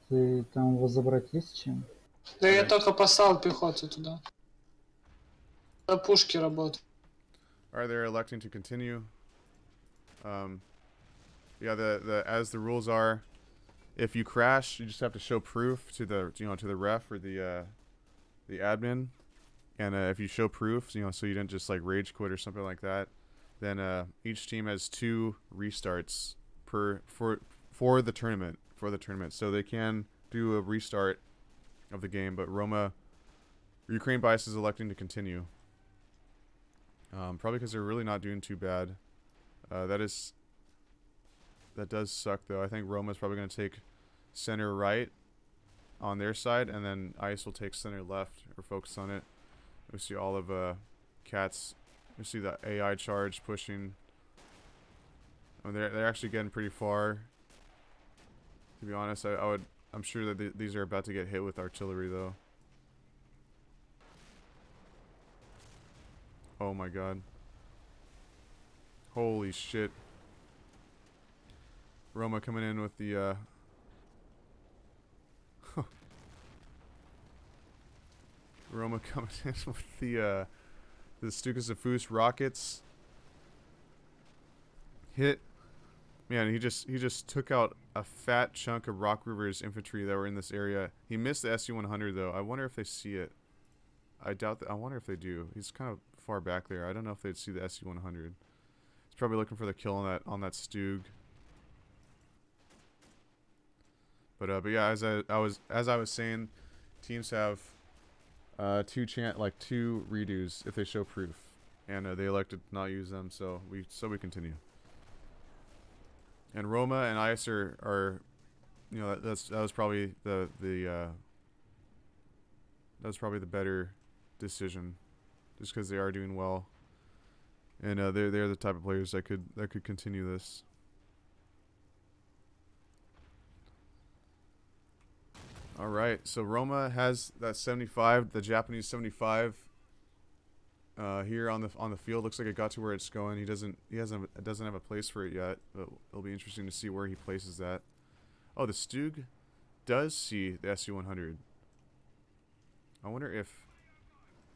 Ты там возвратись чем? Да я только послал пехоту туда. На пушки работают. All right, they're electing to continue. Yeah, as the rules are, if you crash, you just have to show proof to the to the ref or the admin, and if you show proof, so you didn't just like rage quit or something like that, then each team has 2 restarts for the tournament so they can do a restart of the game. But Ukraine Bias is electing to continue. Probably because they're really not doing too bad. That does suck though. I think Roma's probably going to take center right on their side, and then Ice will take center left or focus on it. We see all of Cat's. We see the AI charge pushing. I mean, they're actually getting pretty far. To be honest, I'm sure that these are about to get hit with artillery though. Oh my god. Holy shit. Roma coming in with the Roma coming in with the Stuka-Zafus rockets. Hit. Man, he just took out a fat chunk of Rock River's infantry that were in this area. He missed the SU-100 though. I wonder if they see it. I doubt that. I wonder if they do. He's kind of far back there. I don't know if they'd see the SU-100. He's probably looking for the kill on that Stug. But yeah, as I was saying, teams have 2 redos if they show proof, and they elected to not use them. So we continue. And Roma and Ice are you know, that was probably that was probably the better decision, just because they are doing well, and they're the type of players that could continue this. All right, so Roma has that 75, the Japanese 75. Here on the field, looks like it got to where it's going. He doesn't have a place for it yet, but it'll be interesting to see where he places that. Oh, the Stug does see the SU-100. I wonder if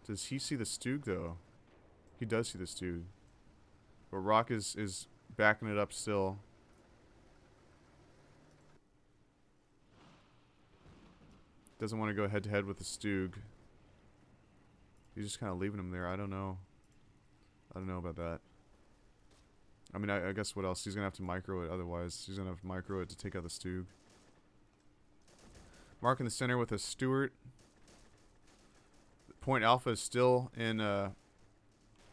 does he see the Stug though? He does see the Stug, but Rock is backing it up still. Doesn't want to go head to head with the Stug. He's just kind of leaving him there. I don't know about that. I mean, I guess what else? He's going to have to micro it otherwise. He's going to have to micro it to take out the Stug. Mark in the center with a Stewart. Point Alpha is still in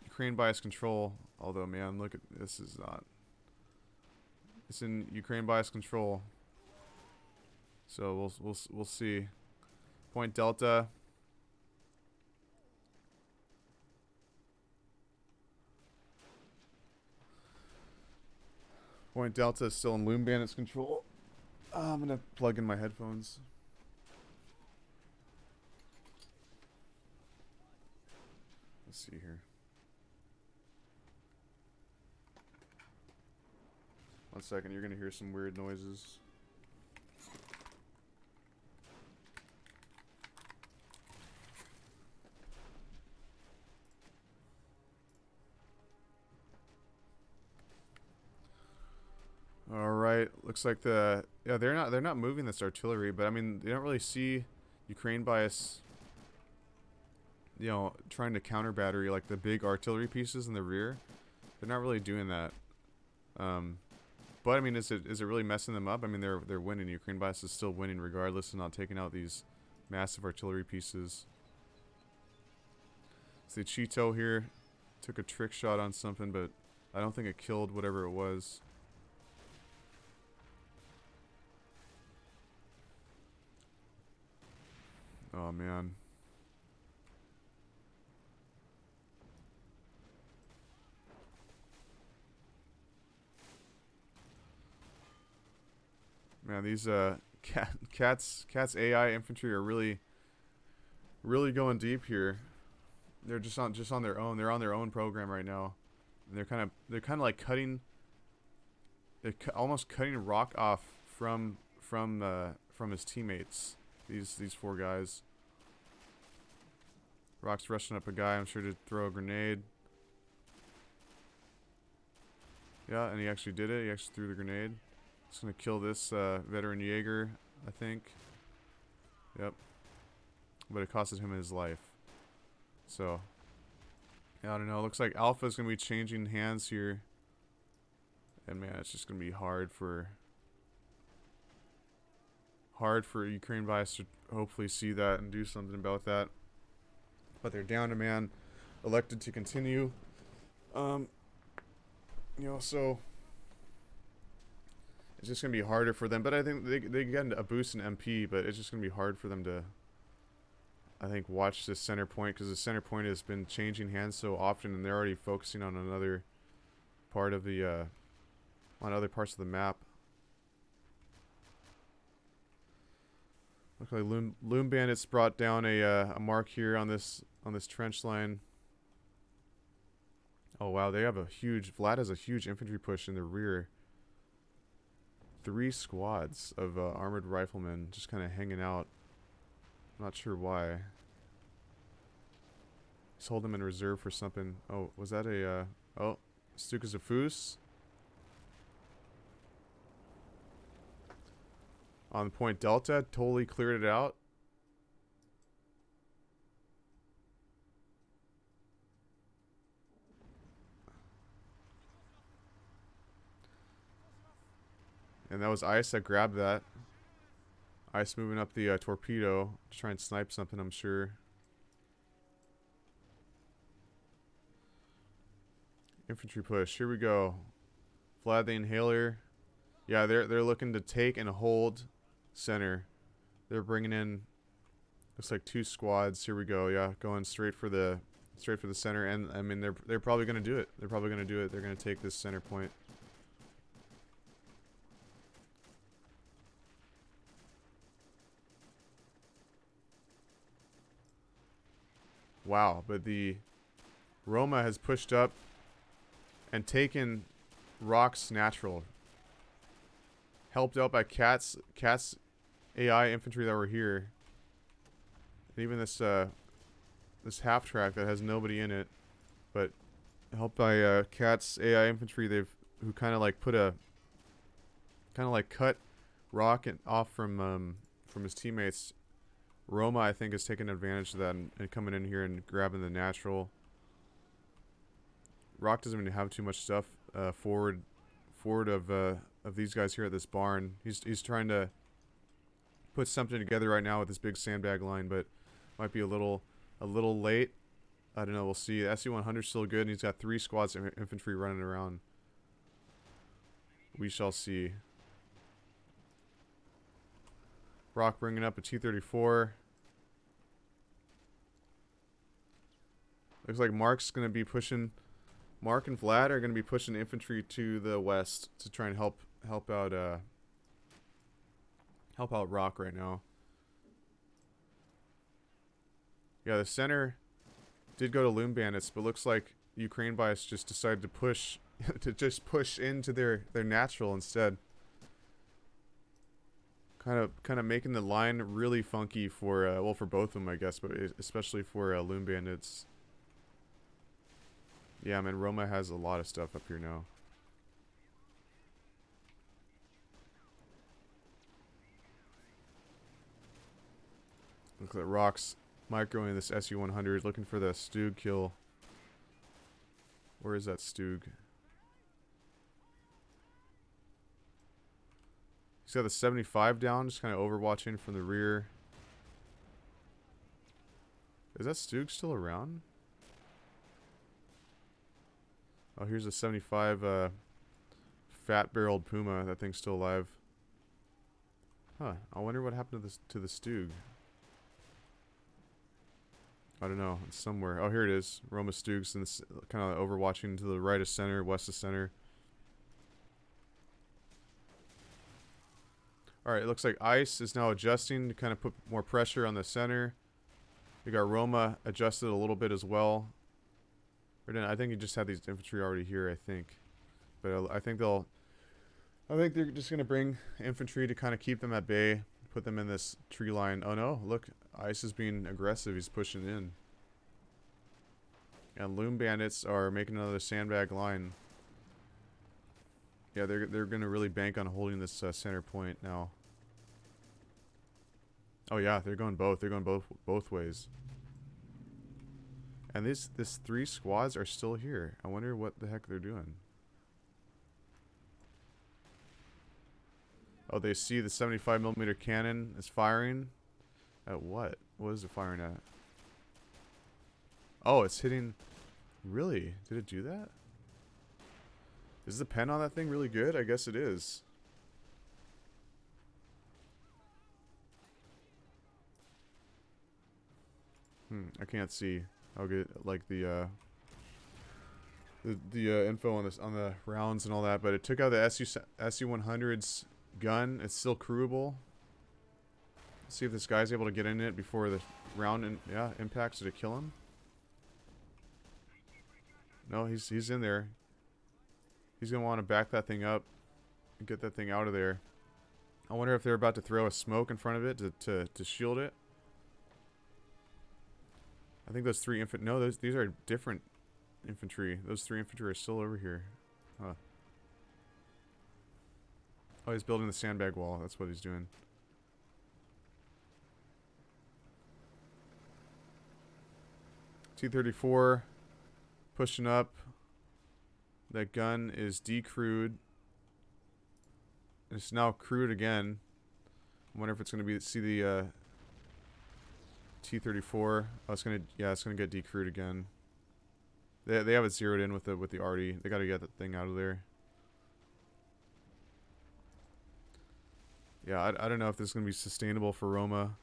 Ukraine bias control. Although, man, look at this is not. It's in Ukraine bias control. So we'll see. Point Delta. Point Delta is still in Loom Bandits control. I'm gonna plug in my headphones. Let's see here. One second, you're gonna hear some weird noises. All right, looks like they're not moving this artillery, but I mean they don't really see Ukraine bias, you know, trying to counter battery like the big artillery pieces in the rear. They're not really doing that. But I mean, is it really messing them up? I mean, they're winning. Ukraine bias is still winning regardless of not taking out these massive artillery pieces. See, Cheeto here took a trick shot on something, but I don't think it killed whatever it was. Oh man. Man, these Cat's AI infantry are really going deep here. They're just on their own. They're on their own program right now. And they're kind of like cutting. They're almost cutting Rock off from his teammates. These four guys. Rock's rushing up a guy, I'm sure, to throw a grenade. Yeah, and he actually did it. He actually threw the grenade. It's gonna kill this veteran Jaeger, I think. Yep. But it costed him his life. So, yeah, I don't know. Looks like Alpha's gonna be changing hands here. And man, it's just gonna be hard for Ukraine bias to hopefully see that and do something about that. But they're down a man, elected to continue. You know, so it's just gonna be harder for them. But I think they get a boost in MP, but it's just gonna be hard for them to, I think, watch this center point, because the center point has been changing hands so often, and they're already focusing on another part of the on other parts of the map. Looks like Loom Bandits brought down a mark here on this trench line. Oh wow, they have a huge. Vlad has a huge infantry push in the rear. 3 squads of armored riflemen just kind of hanging out. Not sure why. Just hold them in reserve for something. Oh, was that a oh, Stukas of Foos? On point Delta, totally cleared it out. And that was Ice that grabbed that. Ice moving up the torpedo to try and snipe something, I'm sure. Infantry push, here we go. Vlad the Inhaler Yeah, they're looking to take and hold center. They're bringing in, looks like 2 squads. Here we go. Yeah, going straight for the center. And I mean, they're probably gonna do it. They're probably gonna do it. They're gonna take this center point. Wow, but the Roma has pushed up and taken Rock's natural. Helped out by Cat's AI infantry that were here. And even this this half track that has nobody in it, but helped by Cat's AI infantry, who kind of like cut Rock off from his teammates. Roma, I think, is taking advantage of that and coming in here and grabbing the natural. Rock doesn't even have too much stuff forward of these guys here at this barn. He's trying to put something together right now with this big sandbag line, but might be a little late. I don't know. We'll see. The SE-100 is still good, and he's got 3 squads of infantry running around. We shall see. Rock bringing up a T-34. Looks like Mark's going to be pushing. Mark and Vlad are going to be pushing infantry to the west to try and help out Rock right now. Yeah, the center did go to Loom Bandits, but looks like Ukraine bias just decided to push push into their natural instead. Kind of making the line really funky for well, for both of them, I guess, but especially for Loom Bandits. Yeah, man, Roma has a lot of stuff up here now. Look at Rock's microing this SU-100, looking for the Stug kill. Where is that Stug? He's got the 75 down, just kind of overwatching from the rear. Is that Stug still around? Oh, here's a 75 fat-barreled Puma. That thing's still alive. Huh. I wonder what happened to the Stug. I don't know. It's somewhere. Oh, here it is. Roma Stug's kind of overwatching to the right of center, west of center. Alright, it looks like ICE is now adjusting to kind of put more pressure on the center. We got Roma adjusted a little bit as well. I think he just had these infantry already here, I think. But I think they're just going to bring infantry to kind of keep them at bay. Put them in this tree line. Oh no, look. ICE is being aggressive. He's pushing in. And Loom Bandits are making another sandbag line. Yeah, they're going to really bank on holding this center point now. Oh yeah, they're going both. They're going both ways. And this 3 squads are still here. I wonder what the heck they're doing. Oh, they see the 75mm cannon is firing. At what? What is it firing at? Oh, it's hitting. Really? Did it do that? Is the pen on that thing really good? I guess it is. I can't see. I'll get like the info on this, on the rounds and all that, but it took out the SU-100's gun. It's still crewable. Let's see if this guy's able to get in it before the round impacts. Did it kill him? No, he's in there. He's gonna want to back that thing up and get that thing out of there. I wonder if they're about to throw a smoke in front of it to shield it. I think those 3 no, these are different infantry. Those 3 infantry are still over here. Huh. Oh, he's building the sandbag wall. That's what he's doing. T-34 pushing up. That gun is decrewed. It's now crewed again. I wonder if it's going to see the T-34. Oh, it's gonna get decrewed again. They have it zeroed in with the arty. They got to get that thing out of there. Yeah, I don't know if this is going to be sustainable for Roma.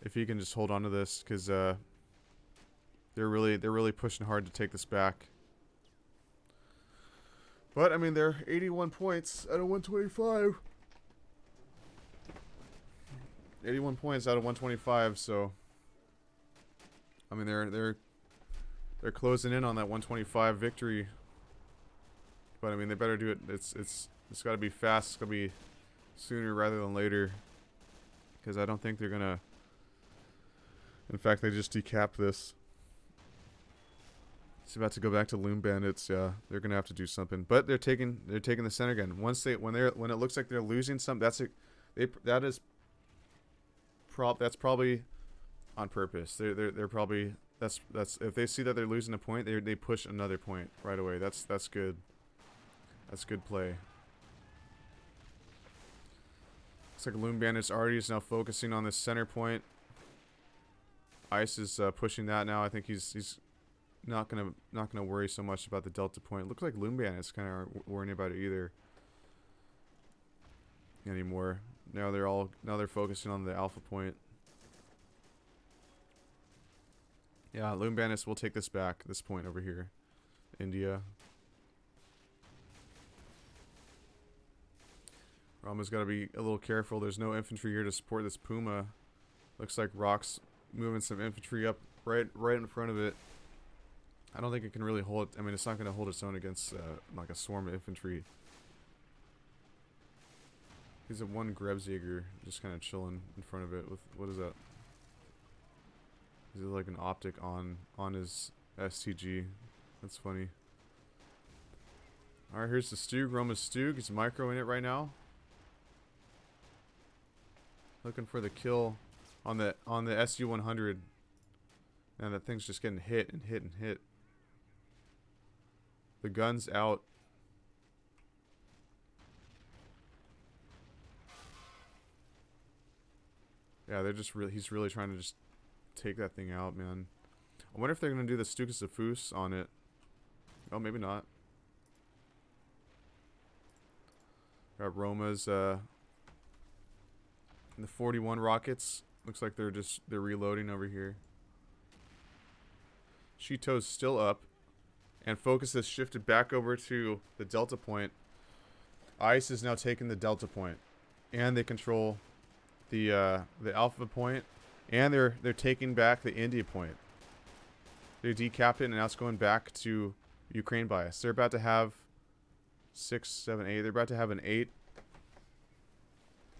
If he can just hold on to this, because they're really pushing hard to take this back. But I mean, they're 81 points out of 125. 81 points out of 125. So I mean, they're closing in on that 125 victory. But I mean, they better do it. It's got to be fast. It's got to be sooner rather than later, because I don't think they're gonna. In fact, they just decapped this. It's about to go back to Loom Bandits. Yeah, they're gonna have to do something. But they're taking the center again. When it looks like they're losing some, that's probably on purpose. They're probably that's if they see that they're losing a point, they push another point right away. That's good. That's good play. Looks like Loom Bandits already is now focusing on this center point. Ice is pushing that now. I think he's not gonna worry so much about the delta point. Looks like Loom Bandits kind of aren't worrying about it either anymore. Now they're focusing on the alpha point. Yeah, Loom Bandits will take this back. This point over here, India. Rama's got to be a little careful. There's no infantry here to support this Puma. Looks like Rock's moving some infantry up right in front of it. I don't think it can really hold. I mean, it's not going to hold its own against like a swarm of infantry. He's a one Grebsjäger just kind of chilling in front of it with, what is that? Is it like an optic on his STG? That's funny. Alright, here's the Stug. Roma's Stug. He's microing it right now. Looking for the kill on the SU-100. And that thing's just getting hit and hit and hit. The gun's out. Yeah, he's really trying to just take that thing out, man. I wonder if they're going to do the Stukas of Fus on it. Oh, maybe not. Got Roma's, the 41 rockets. Looks like they're reloading over here. Shito's still up. And focus has shifted back over to the Delta point. Ice is now taking the Delta point. And they control the Alpha point. And they're taking back the India point. They decapped it and now it's going back to Ukraine bias. They're about to have 6, 7, 8. They're about to have an 8.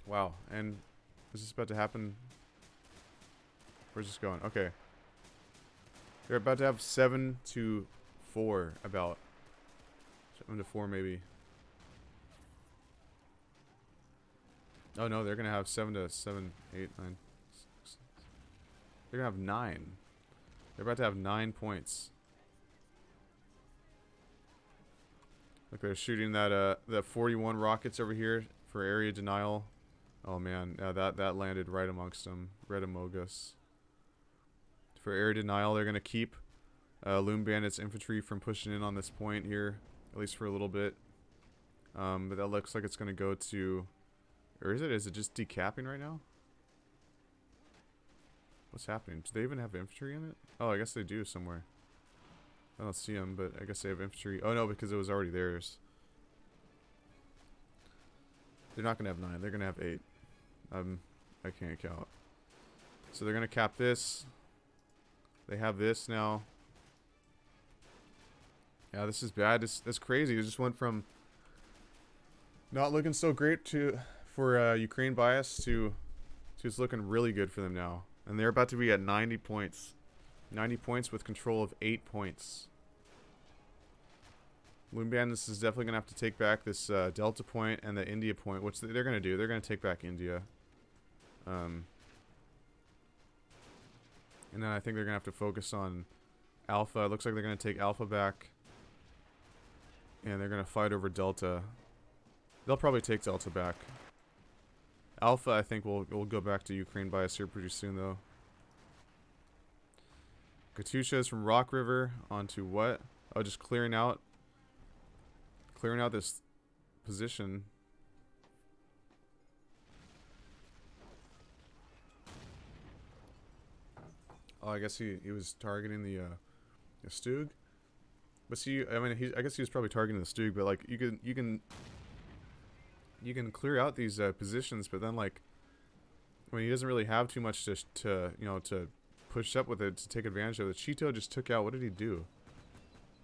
Wow. And is this about to happen? Where's this going? Okay. They're about to have 7 to 4 about. 7 to 4 maybe. Oh no, they're going to have 7 to 7, 8, 9. 6. They're going to have 9. They're about to have 9 points. Look, they're shooting that the 41 rockets over here for area denial. Oh man, that landed right amongst them, right among us. For area denial, they're gonna keep Loom Bandits infantry from pushing in on this point here, at least for a little bit. But that looks like it's gonna go to, or is it? Is it just decapping right now? What's happening? Do they even have infantry in it? Oh, I guess they do somewhere. I don't see them, but I guess they have infantry. Oh no, because it was already theirs. They're not gonna have 9. They're gonna have 8. I can't count. So they're gonna cap this. They have this now. Yeah, this is bad. That's crazy. It just went from not looking so great for Ukraine bias to it's looking really good for them now. And they're about to be at 90 points. 90 points with control of 8 points. Loom Bandits is definitely going to have to take back this Delta point and the India point, which they're going to do. They're going to take back India. And then I think they're going to have to focus on Alpha. It looks like they're going to take Alpha back. And they're going to fight over Delta. They'll probably take Delta back. Alpha, I think, will go back to Ukraine bias here pretty soon, though. Katyushas from Rock River onto what? Oh, just clearing out this position. Oh, I guess he was targeting the Stug. But see, I mean, I guess he was probably targeting the Stug. But like, you can clear out these positions. But then like, when he doesn't really have too much to you know, to push up with it to take advantage of it, Cheeto just took out. What did he do?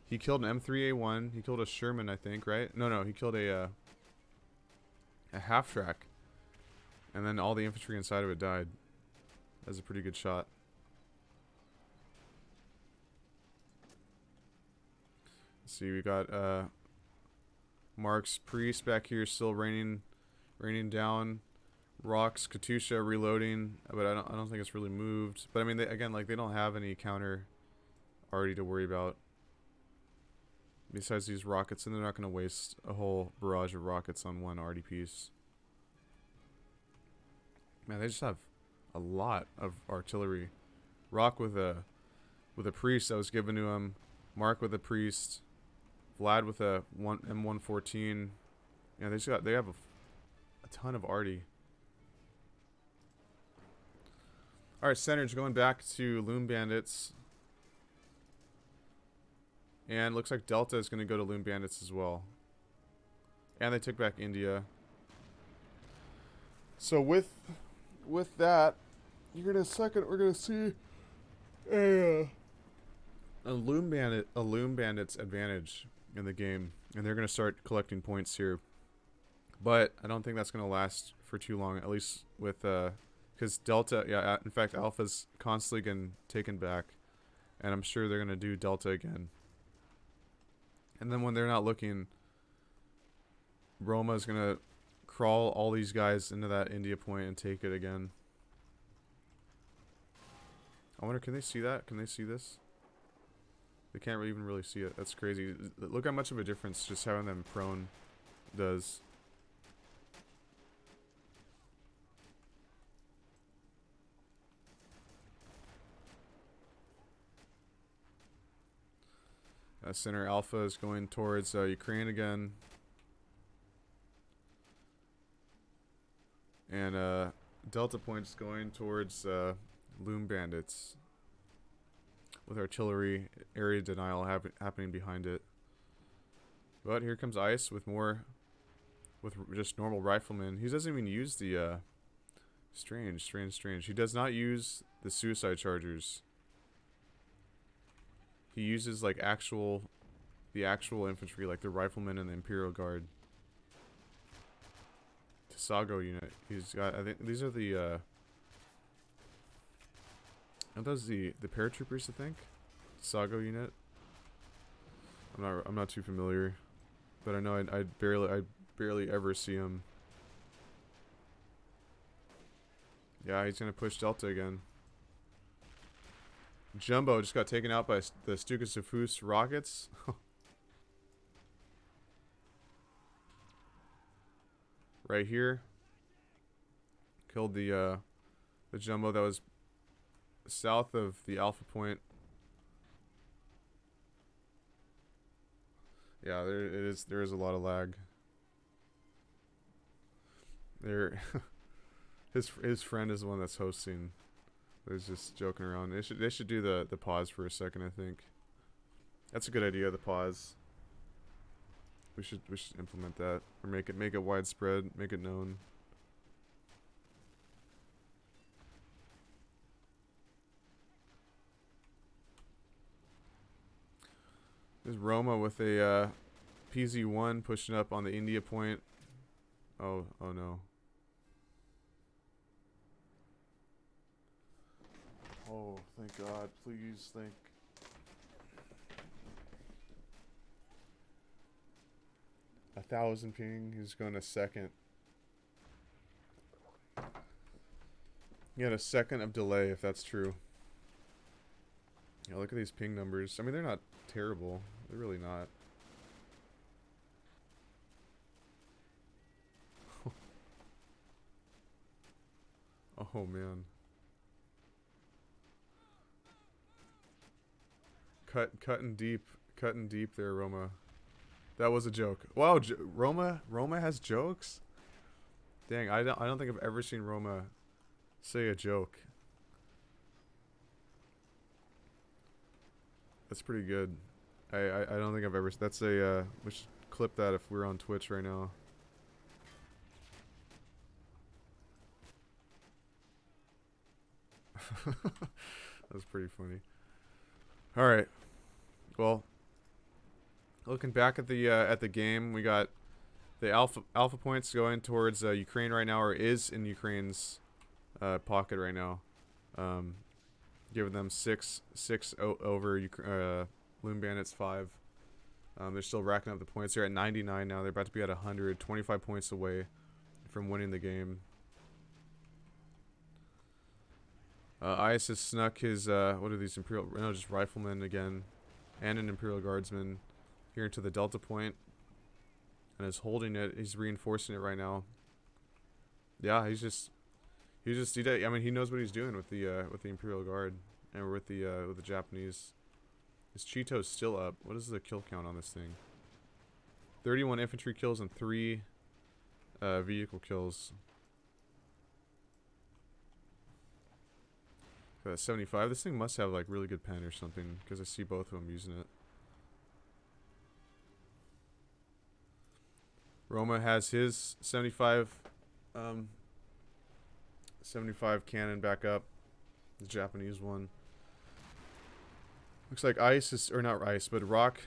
He killed an M3A1. He killed a Sherman, I think, right? No, he killed a half track, and then all the infantry inside of it died. That's a pretty good shot. Let's see, we got Mark's Priest back here, still raining down. Rocks, Katusha reloading, but I don't think it's really moved. But I mean, again, like, they don't have any counter already to worry about. Besides these rockets, and they're not going to waste a whole barrage of rockets on one arty piece. Man, they just have a lot of artillery. Rock with a priest that was given to him. Mark with a priest. Vlad with a M114. Yeah, they have a ton of arty. All right, Center's going back to Loom Bandits. And looks like Delta is going to go to Loom Bandits as well. And they took back India. So with that, we're going to see a Loom Bandits advantage in the game, and they're going to start collecting points here. But I don't think that's going to last for too long, at least with because Delta, yeah, in fact, Alpha's constantly getting taken back, and I'm sure they're going to do Delta again. And then when they're not looking, Roma's going to crawl all these guys into that India point and take it again. I wonder, can they see that? Can they see this? They can't even really see it. That's crazy. Look how much of a difference just having them prone does. Center Alpha is going towards Ukraine again. And Delta Point's going towards Loom Bandits. With artillery area denial happening behind it. But here comes Ice with just normal riflemen. He doesn't even use the strange. He does not use the suicide chargers. He uses like the actual infantry, like the riflemen and the Imperial Guard. Tasago unit. He's got, I think these are the aren't those the paratroopers, I think? Sago unit. I'm not too familiar, but I know I barely ever see him. Yeah, he's gonna push Delta again. Jumbo just got taken out by the Stuka Safus rockets. Right here. Killed the Jumbo that was south of the Alpha Point. Yeah, there is a lot of lag. There his friend is the one that's hosting. He's just joking around. They should do the pause for a second, I think. That's a good idea, the pause. We should implement that. Or make it widespread, make it known. There's Roma with a PZ-1 pushing up on the India point. Oh no. Oh, thank God. Please, thank... 1,000 ping. He's going a second. He had a second of delay, if that's true. Yeah, look at these ping numbers. I mean, they're not terrible. They're really not. Oh, man. Cutting deep there, Roma. That was a joke. Wow, Roma has jokes? Dang, I don't think I've ever seen Roma say a joke. That's pretty good. I don't think I've ever. That's a. We should clip that if we're on Twitch right now. That's pretty funny. All right. Well, looking back at the game, we got the alpha points going towards Ukraine right now, or is in Ukraine's pocket right now, giving them 6 over Loom Bandits 5. They're still racking up the points. They're at 99 now. They're about to be at 100, 25 points away from winning the game. IS has snuck his, what are these, Imperial, no, just Riflemen again, and an Imperial Guardsman here into the Delta Point, and is holding it. He's reinforcing it right now. Yeah, I mean, he knows what he's doing with the Imperial Guard, and with the Japanese. His Cheeto's still up. What is the kill count on this thing? 31 infantry kills and 3 vehicle kills. 75. This thing must have like really good pen or something, because I see both of them using it. Roma has his 75 cannon back up. The Japanese one. Looks like Ice is, or not Ice, but Rock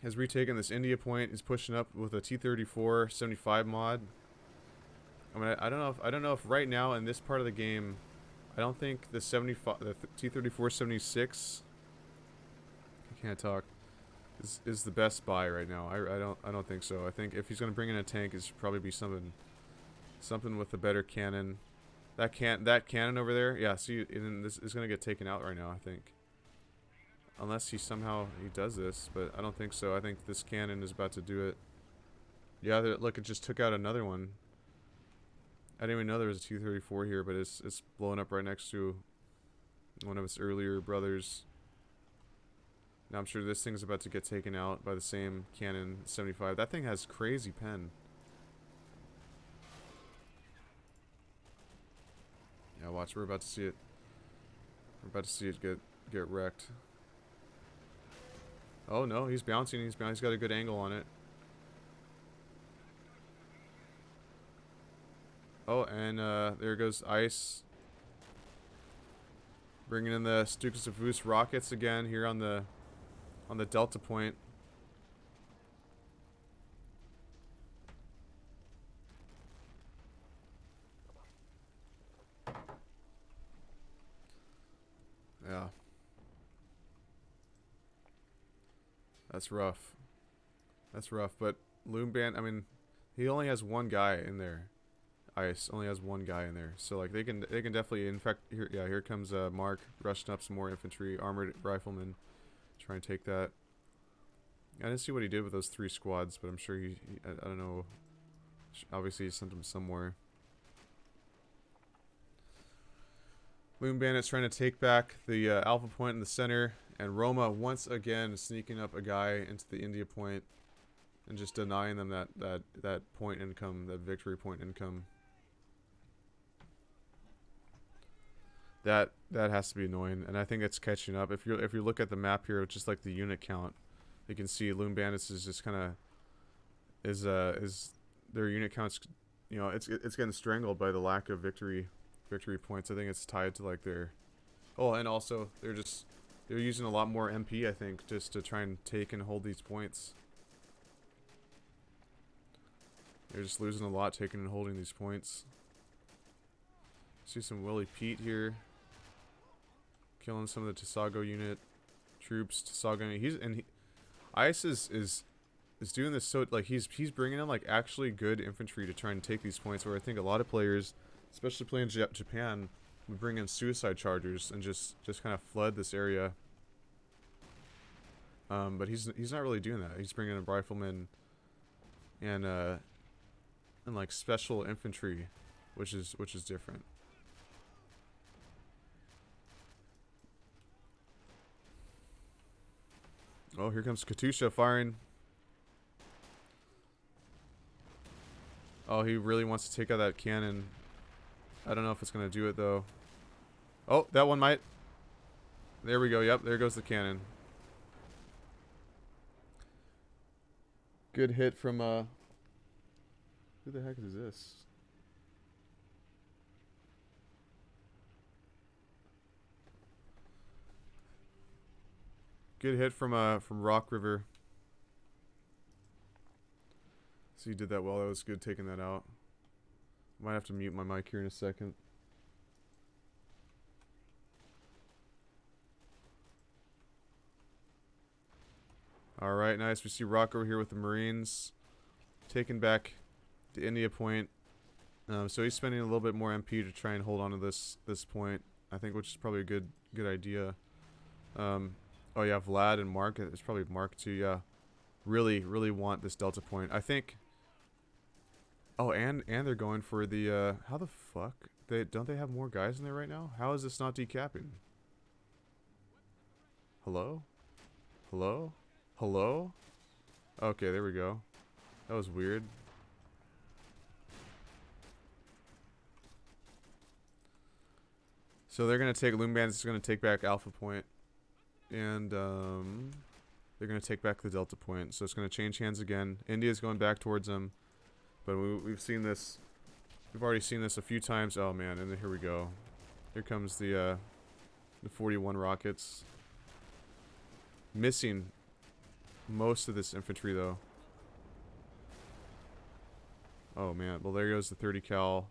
has retaken this India point. Is pushing up with a T-34 75 mod. I mean, I don't know if right now in this part of the game, I don't think the T-34 76. I can't talk. Is the best buy right now. I don't think so. I think if he's gonna bring in a tank, it should probably be something with a better cannon. That cannon over there, yeah. See, and this is gonna get taken out right now, I think. Unless he does this, but I don't think so. I think this cannon is about to do it. Yeah, look, it just took out another one. I didn't even know there was a T-34 here, but it's blowing up right next to one of its earlier brothers. Now I'm sure this thing's about to get taken out by the same cannon 75. That thing has crazy pen. Yeah, watch, we're about to see it. We're about to see it get wrecked. Oh no, he's bouncing. He's got a good angle on it. Oh, and there goes Ice. Bringing in the Stukas of Vus rockets again here on the Delta Point. Yeah. That's rough. That's rough, but Loom Band, I mean, he only has one guy in there. Ice only has one guy in there, so like they can definitely. In fact, here comes Mark rushing up some more infantry, armored riflemen, trying to take that. I didn't see what he did with those 3 squads, but I'm sure I don't know. Obviously, he sent them somewhere. Loom Bandits trying to take back the Alpha Point in the center, and Roma once again sneaking up a guy into the India Point and just denying them that point income, that victory point income. That has to be annoying, and I think it's catching up. If you look at the map here, just like the unit count, you can see Loom Bandits is just kind of is their unit counts. You know, it's getting strangled by the lack of victory points. I think it's tied to like their. Oh, and also they're using a lot more MP. I think just to try and take and hold these points. They're just losing a lot taking and holding these points. See some Willie Pete here. Killing some of the Tasago unit troops. Tasago unit. Ice is doing this so like he's bringing in like actually good infantry to try and take these points, where I think a lot of players, especially playing Japan, would bring in suicide chargers and just kind of flood this area. But he's not really doing that. He's bringing in riflemen and like special infantry, which is different. Oh, here comes Katusha firing. Oh, he really wants to take out that cannon. I don't know if it's going to do it, though. Oh, that one might. There we go. Yep, there goes the cannon. Good hit from who the heck is this? Good hit from Rock River. So you did that well. That was good taking that out. Might have to mute my mic here in a second. Alright, nice. We see Rock over here with the Marines. Taking back to India Point. So he's spending a little bit more MP to try and hold on to this point. I think, which is probably a good idea. Oh yeah, Vlad and Mark. It's probably Mark too, yeah. Really want this Delta Point. I think... Oh, and they're going for the, how the fuck? Don't they have more guys in there right now? How is this not decapping? Hello? Hello? Hello? Okay, there we go. That was weird. So they're going to take... Loom Bandits is going to take back Alpha Point. And, they're going to take back the Delta Point. So it's going to change hands again. India's going back towards them. But we've seen this... We've already seen this a few times. Oh, man. And then here we go. Here comes the 41 rockets. Missing most of this infantry, though. Oh, man. Well, there goes the 30 cal.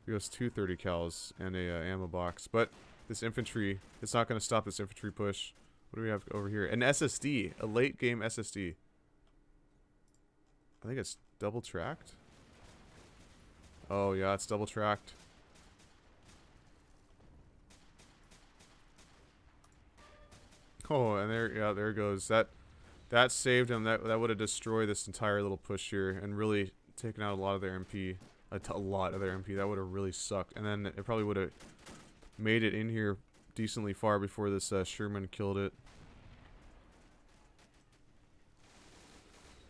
There goes two 30 cals and a ammo box. But this infantry, it's not going to stop this infantry push. What do we have over here? An SSD. A late game SSD. I think it's double tracked. Oh, yeah, it's double tracked. Oh, and there it goes. That saved them. That would have destroyed this entire little push here and really taken out a lot of their MP. A lot of their MP. That would have really sucked. And then it probably would have made it in here decently far before this Sherman killed it.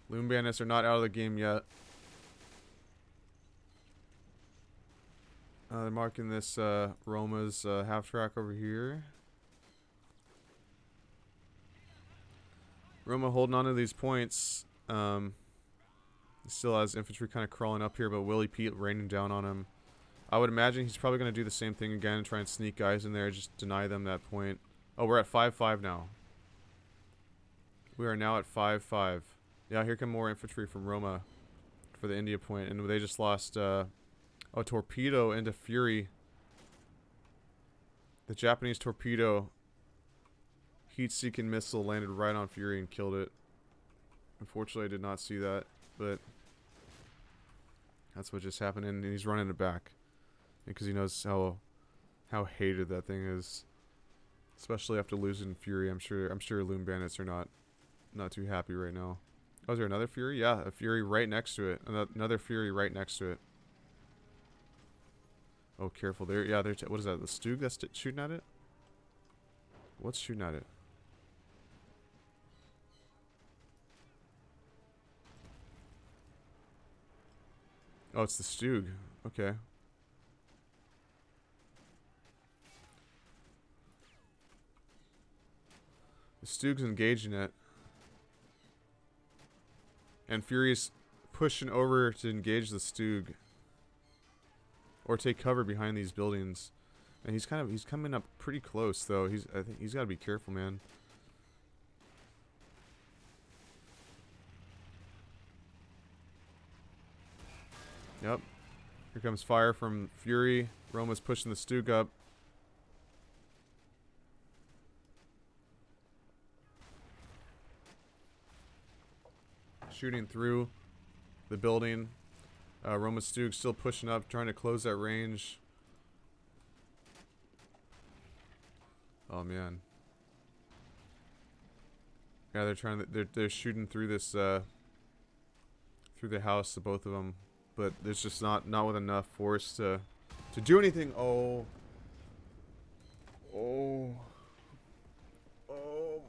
Loom Bandits are not out of the game yet. They're marking this Roma's half track over here. Roma holding on to these points. He still has infantry kind of crawling up here, but Willie Pete raining down on him. I would imagine he's probably going to do the same thing again and try and sneak guys in there, just deny them that point. Oh, we're at 5-5 now. We are now at 5-5. Yeah, here come more infantry from Roma for the India Point, and they just lost a torpedo into Fury. The Japanese torpedo heat-seeking missile landed right on Fury and killed it. Unfortunately, I did not see that, but that's what just happened, and he's running it back because he knows how hated that thing is, especially after losing Fury. I'm sure Loom Bandits are not too happy right now. Oh, is there another Fury? Yeah, a Fury right next to it. Another Fury right next to it. Oh, careful there. Yeah, what is that? The Stug that's shooting at it? What's shooting at it? Oh, it's the Stug. Okay. The Stug's engaging it. And Fury's pushing over to engage the Stug. Or take cover behind these buildings. And he's coming up pretty close though. I think he's gotta be careful, man. Yep. Here comes fire from Fury. Roma's pushing the Stug up. Shooting through the building. Roma's Stug still pushing up, trying to close that range. Oh man. Yeah, they're shooting through this through the house, the both of them, but there's just not with enough force to do anything. Oh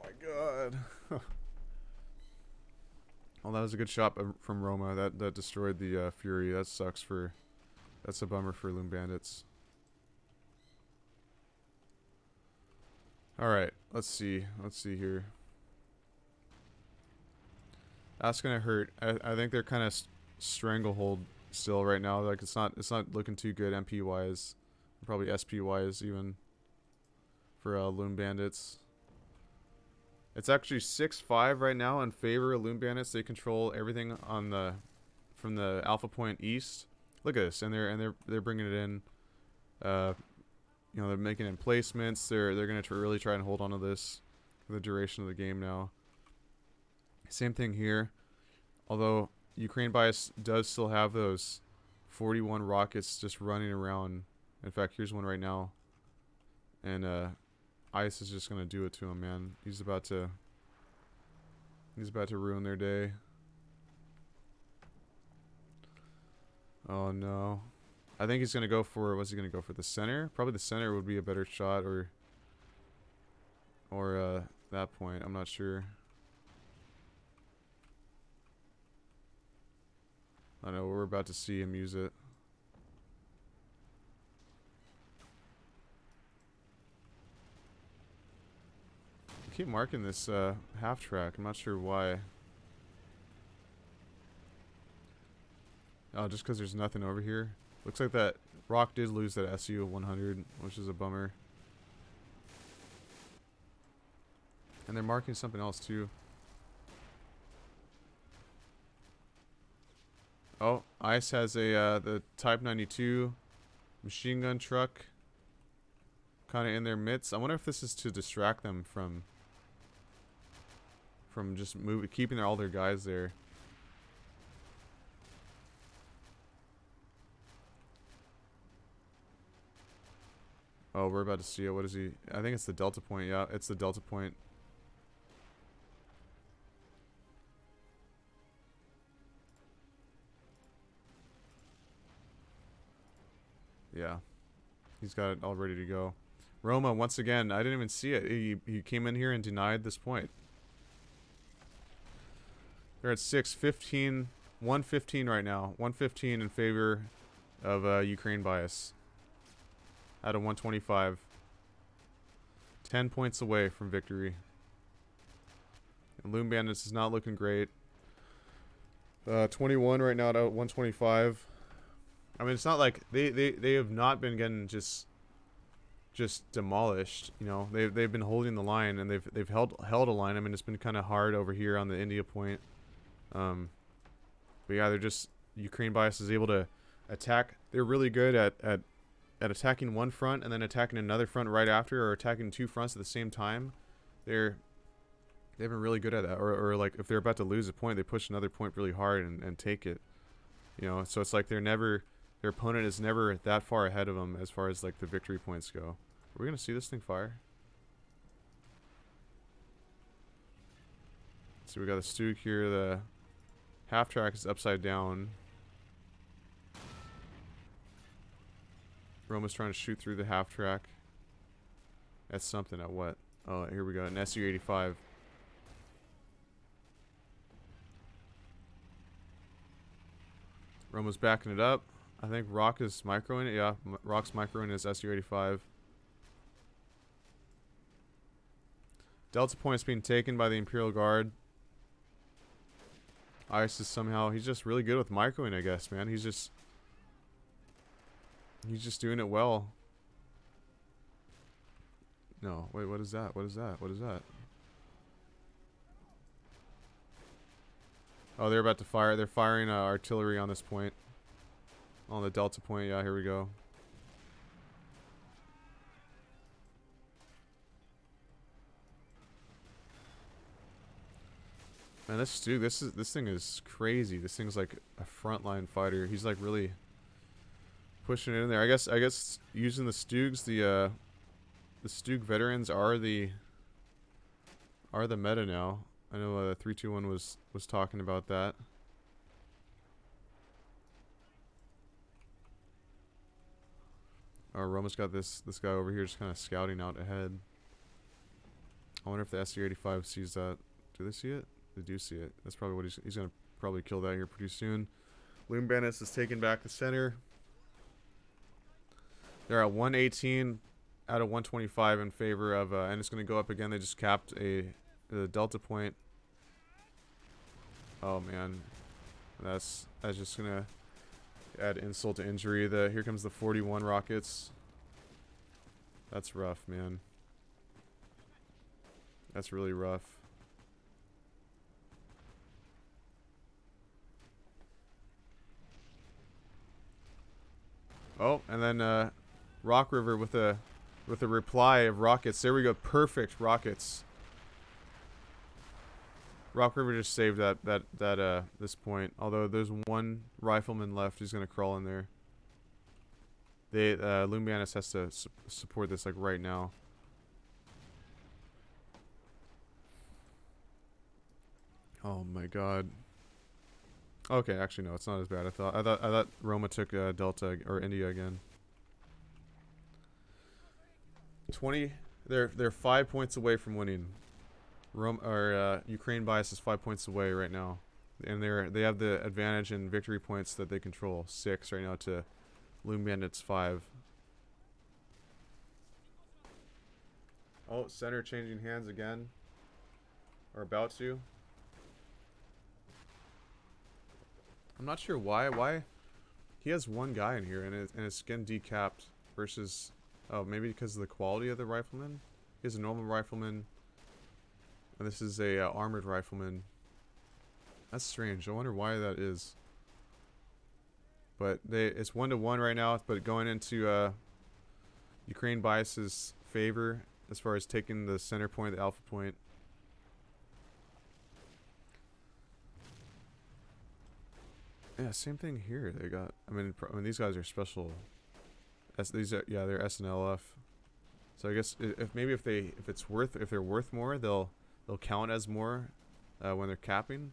my god. Well, that was a good shot from Roma. That destroyed the Fury. That sucks that's a bummer for Loom Bandits. Alright, let's see here. That's gonna hurt. I think they're kind of stranglehold still right now. Like it's not looking too good MP wise, probably SP wise even for Loom Bandits. It's actually 6-5 right now in favor of Loom Bandits. They control everything on the from the Alpha Point east. Look at this, and they're bringing it in. You know, they're making emplacements. They're gonna really try and hold on to this for the duration of the game now. Same thing here. Although Ukraine bias does still have those 41 rockets just running around. In fact, here's one right now. And Ice is just gonna do it to him, man. He's about to ruin their day. Oh no. I think he's gonna go for, what's he gonna go for? The center? Probably the center would be a better shot, or that point. I'm not sure. I know, we're about to see him use it. I keep marking this half track. I'm not sure why. Oh, just because there's nothing over here. Looks like that Rock did lose that SU 100, which is a bummer. And they're marking something else too. Oh, Ice has a the Type 92 machine gun truck kind of in their midst. I wonder if this is to distract them from just keeping all their guys there. Oh, we're about to see it. What is he? I think it's the Delta Point. Yeah, it's the Delta Point. Yeah. He's got it all ready to go. Roma, once again, I didn't even see it. He came in here and denied this point. They're at 6-15, 115 right now. 115 in favor of Ukraine bias. Out of 125. 10 points away from victory. And Loom Bandits is not looking great. 21 right now at 125. I mean, it's not like they have not been getting just demolished. You know, they've been holding the line, and they've held a line. I mean, it's been kind of hard over here on the India point. But yeah, they're just, Ukraine bias is able to attack. They're really good at attacking one front and then attacking another front right after, or attacking two fronts at the same time. They've been really good at that. Or like if they're about to lose a point, they push another point really hard and take it. You know, so it's like their opponent is never that far ahead of them as far as like the victory points go. Are we gonna see this thing fire? So we got the Stug here. The half track is upside down. Roma's trying to shoot through the half track. That's something. At what? Oh, here we go. An SU-85. Roma's backing it up. I think Rock is microing it. Yeah, Rock's microing his SU-85. Delta Point's being taken by the Imperial Guard. Ice is somehow, he's just really good with microing, I guess, man. He's just doing it well. No, wait, what is that? What is that? What is that? Oh, they're about to fire. They're firing artillery on this point. On the Delta Point. Yeah, here we go. Man, this thing is crazy. This thing's like a frontline fighter. He's like really pushing it in there. I guess using the Stugs, the Stug veterans are the meta now. I know 321 was talking about that. Oh, Roma's got this guy over here just kind of scouting out ahead. I wonder if the SU-85 sees that. Do they see it? They do see it. That's probably what he's gonna probably kill that here pretty soon. Loom Bandits is taking back the center. They're at 118 out of 125 in favor of, and it's gonna go up again. They just capped the Delta Point. Oh man, that's just gonna add insult to injury. Here comes the 41 rockets. That's rough, man. That's really rough. Oh, and then Rock River with a reply of rockets. There we go. Perfect rockets. Rock River just saved this point. Although there's one rifleman left who's gonna crawl in there. Loom Bandits has to support this like right now. Oh my god. Okay, actually no, it's not as bad. I thought Roma took Delta or India again. 20. They're 5 points away from winning. Ukraine bias is 5 points away right now, and they have the advantage in victory points that they control. 6 right now to Loom Bandits 5. Oh, center changing hands again, or about to. I'm not sure why. He has one guy in here, and his skin decapped versus. Oh, maybe because of the quality of the rifleman. He has a normal rifleman, and this is a armored rifleman. That's strange. I wonder why that is. But it's 1-1 right now. But going into Ukraine bias's favor as far as taking the center point, the alpha point. Yeah, same thing here. They got. I mean, these guys are special. They're SNLF. So I guess if they're worth more, they'll count as more when they're capping.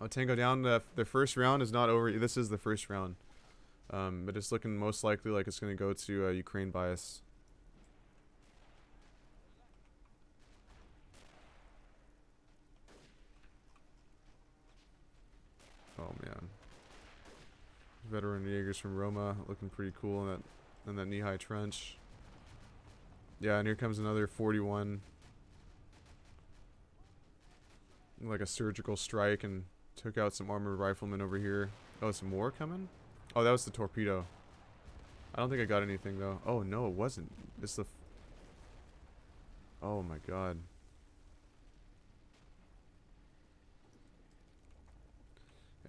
Oh, Tango down. The first round is not over. This is the first round, but it's looking most likely like it's going to go to Ukraine bias. Oh man. Veteran Jaegers from Roma looking pretty cool in that knee-high trench. Yeah, and here comes another 41. Like a surgical strike and took out some armored riflemen over here. Oh, some more coming? Oh, that was the torpedo. I don't think I got anything though. Oh no, it wasn't. It's the. Oh my god.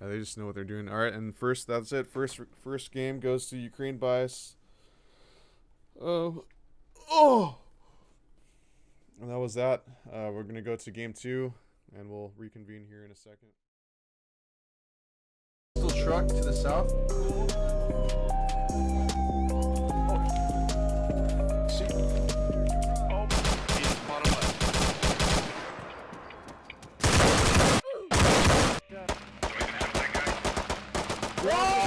Yeah, they just know what they're doing. All right, and that's it. First game goes to Ukraine bias. Oh, and that was that. We're gonna go to game 2, and we'll reconvene here in a second. Still truck to the south. Whoa!